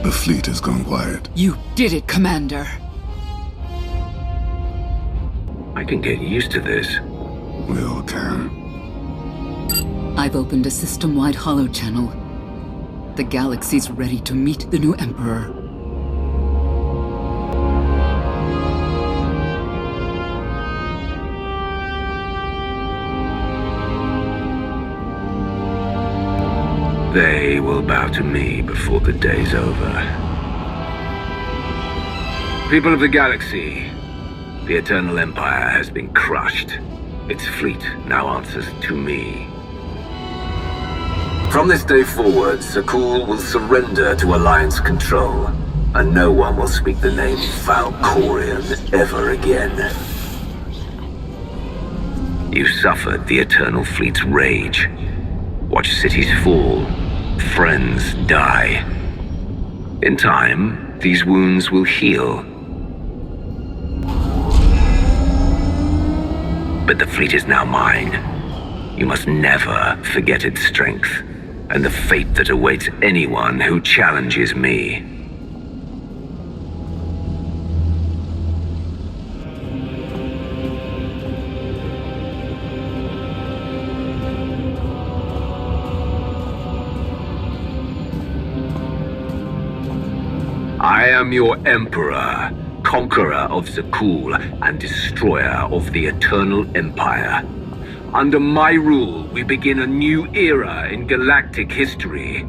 The fleet has gone quiet. You did it, Commander. I can get used to this. We all can. I've opened a system-wide holo channel. The galaxy's ready to meet the new Emperor. They will bow to me before the day's over. People of the galaxy, the Eternal Empire has been crushed. Its fleet now answers to me. From this day forward, Zakul will surrender to Alliance control, and no one will speak the name Valkorion ever again. You suffered the Eternal Fleet's rage. Watch cities fall, friends die. In time, these wounds will heal. But the fleet is now mine. You must never forget its strength, and the fate that awaits anyone who challenges me. I am your Emperor, conqueror of Zakul, and destroyer of the Eternal Empire. Under my rule, we begin a new era in galactic history.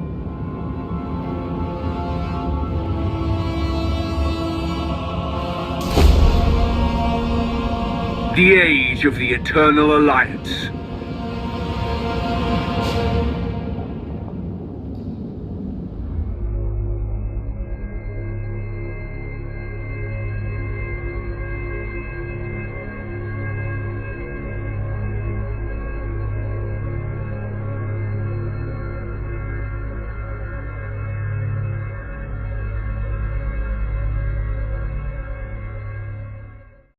The age of the Eternal Alliance.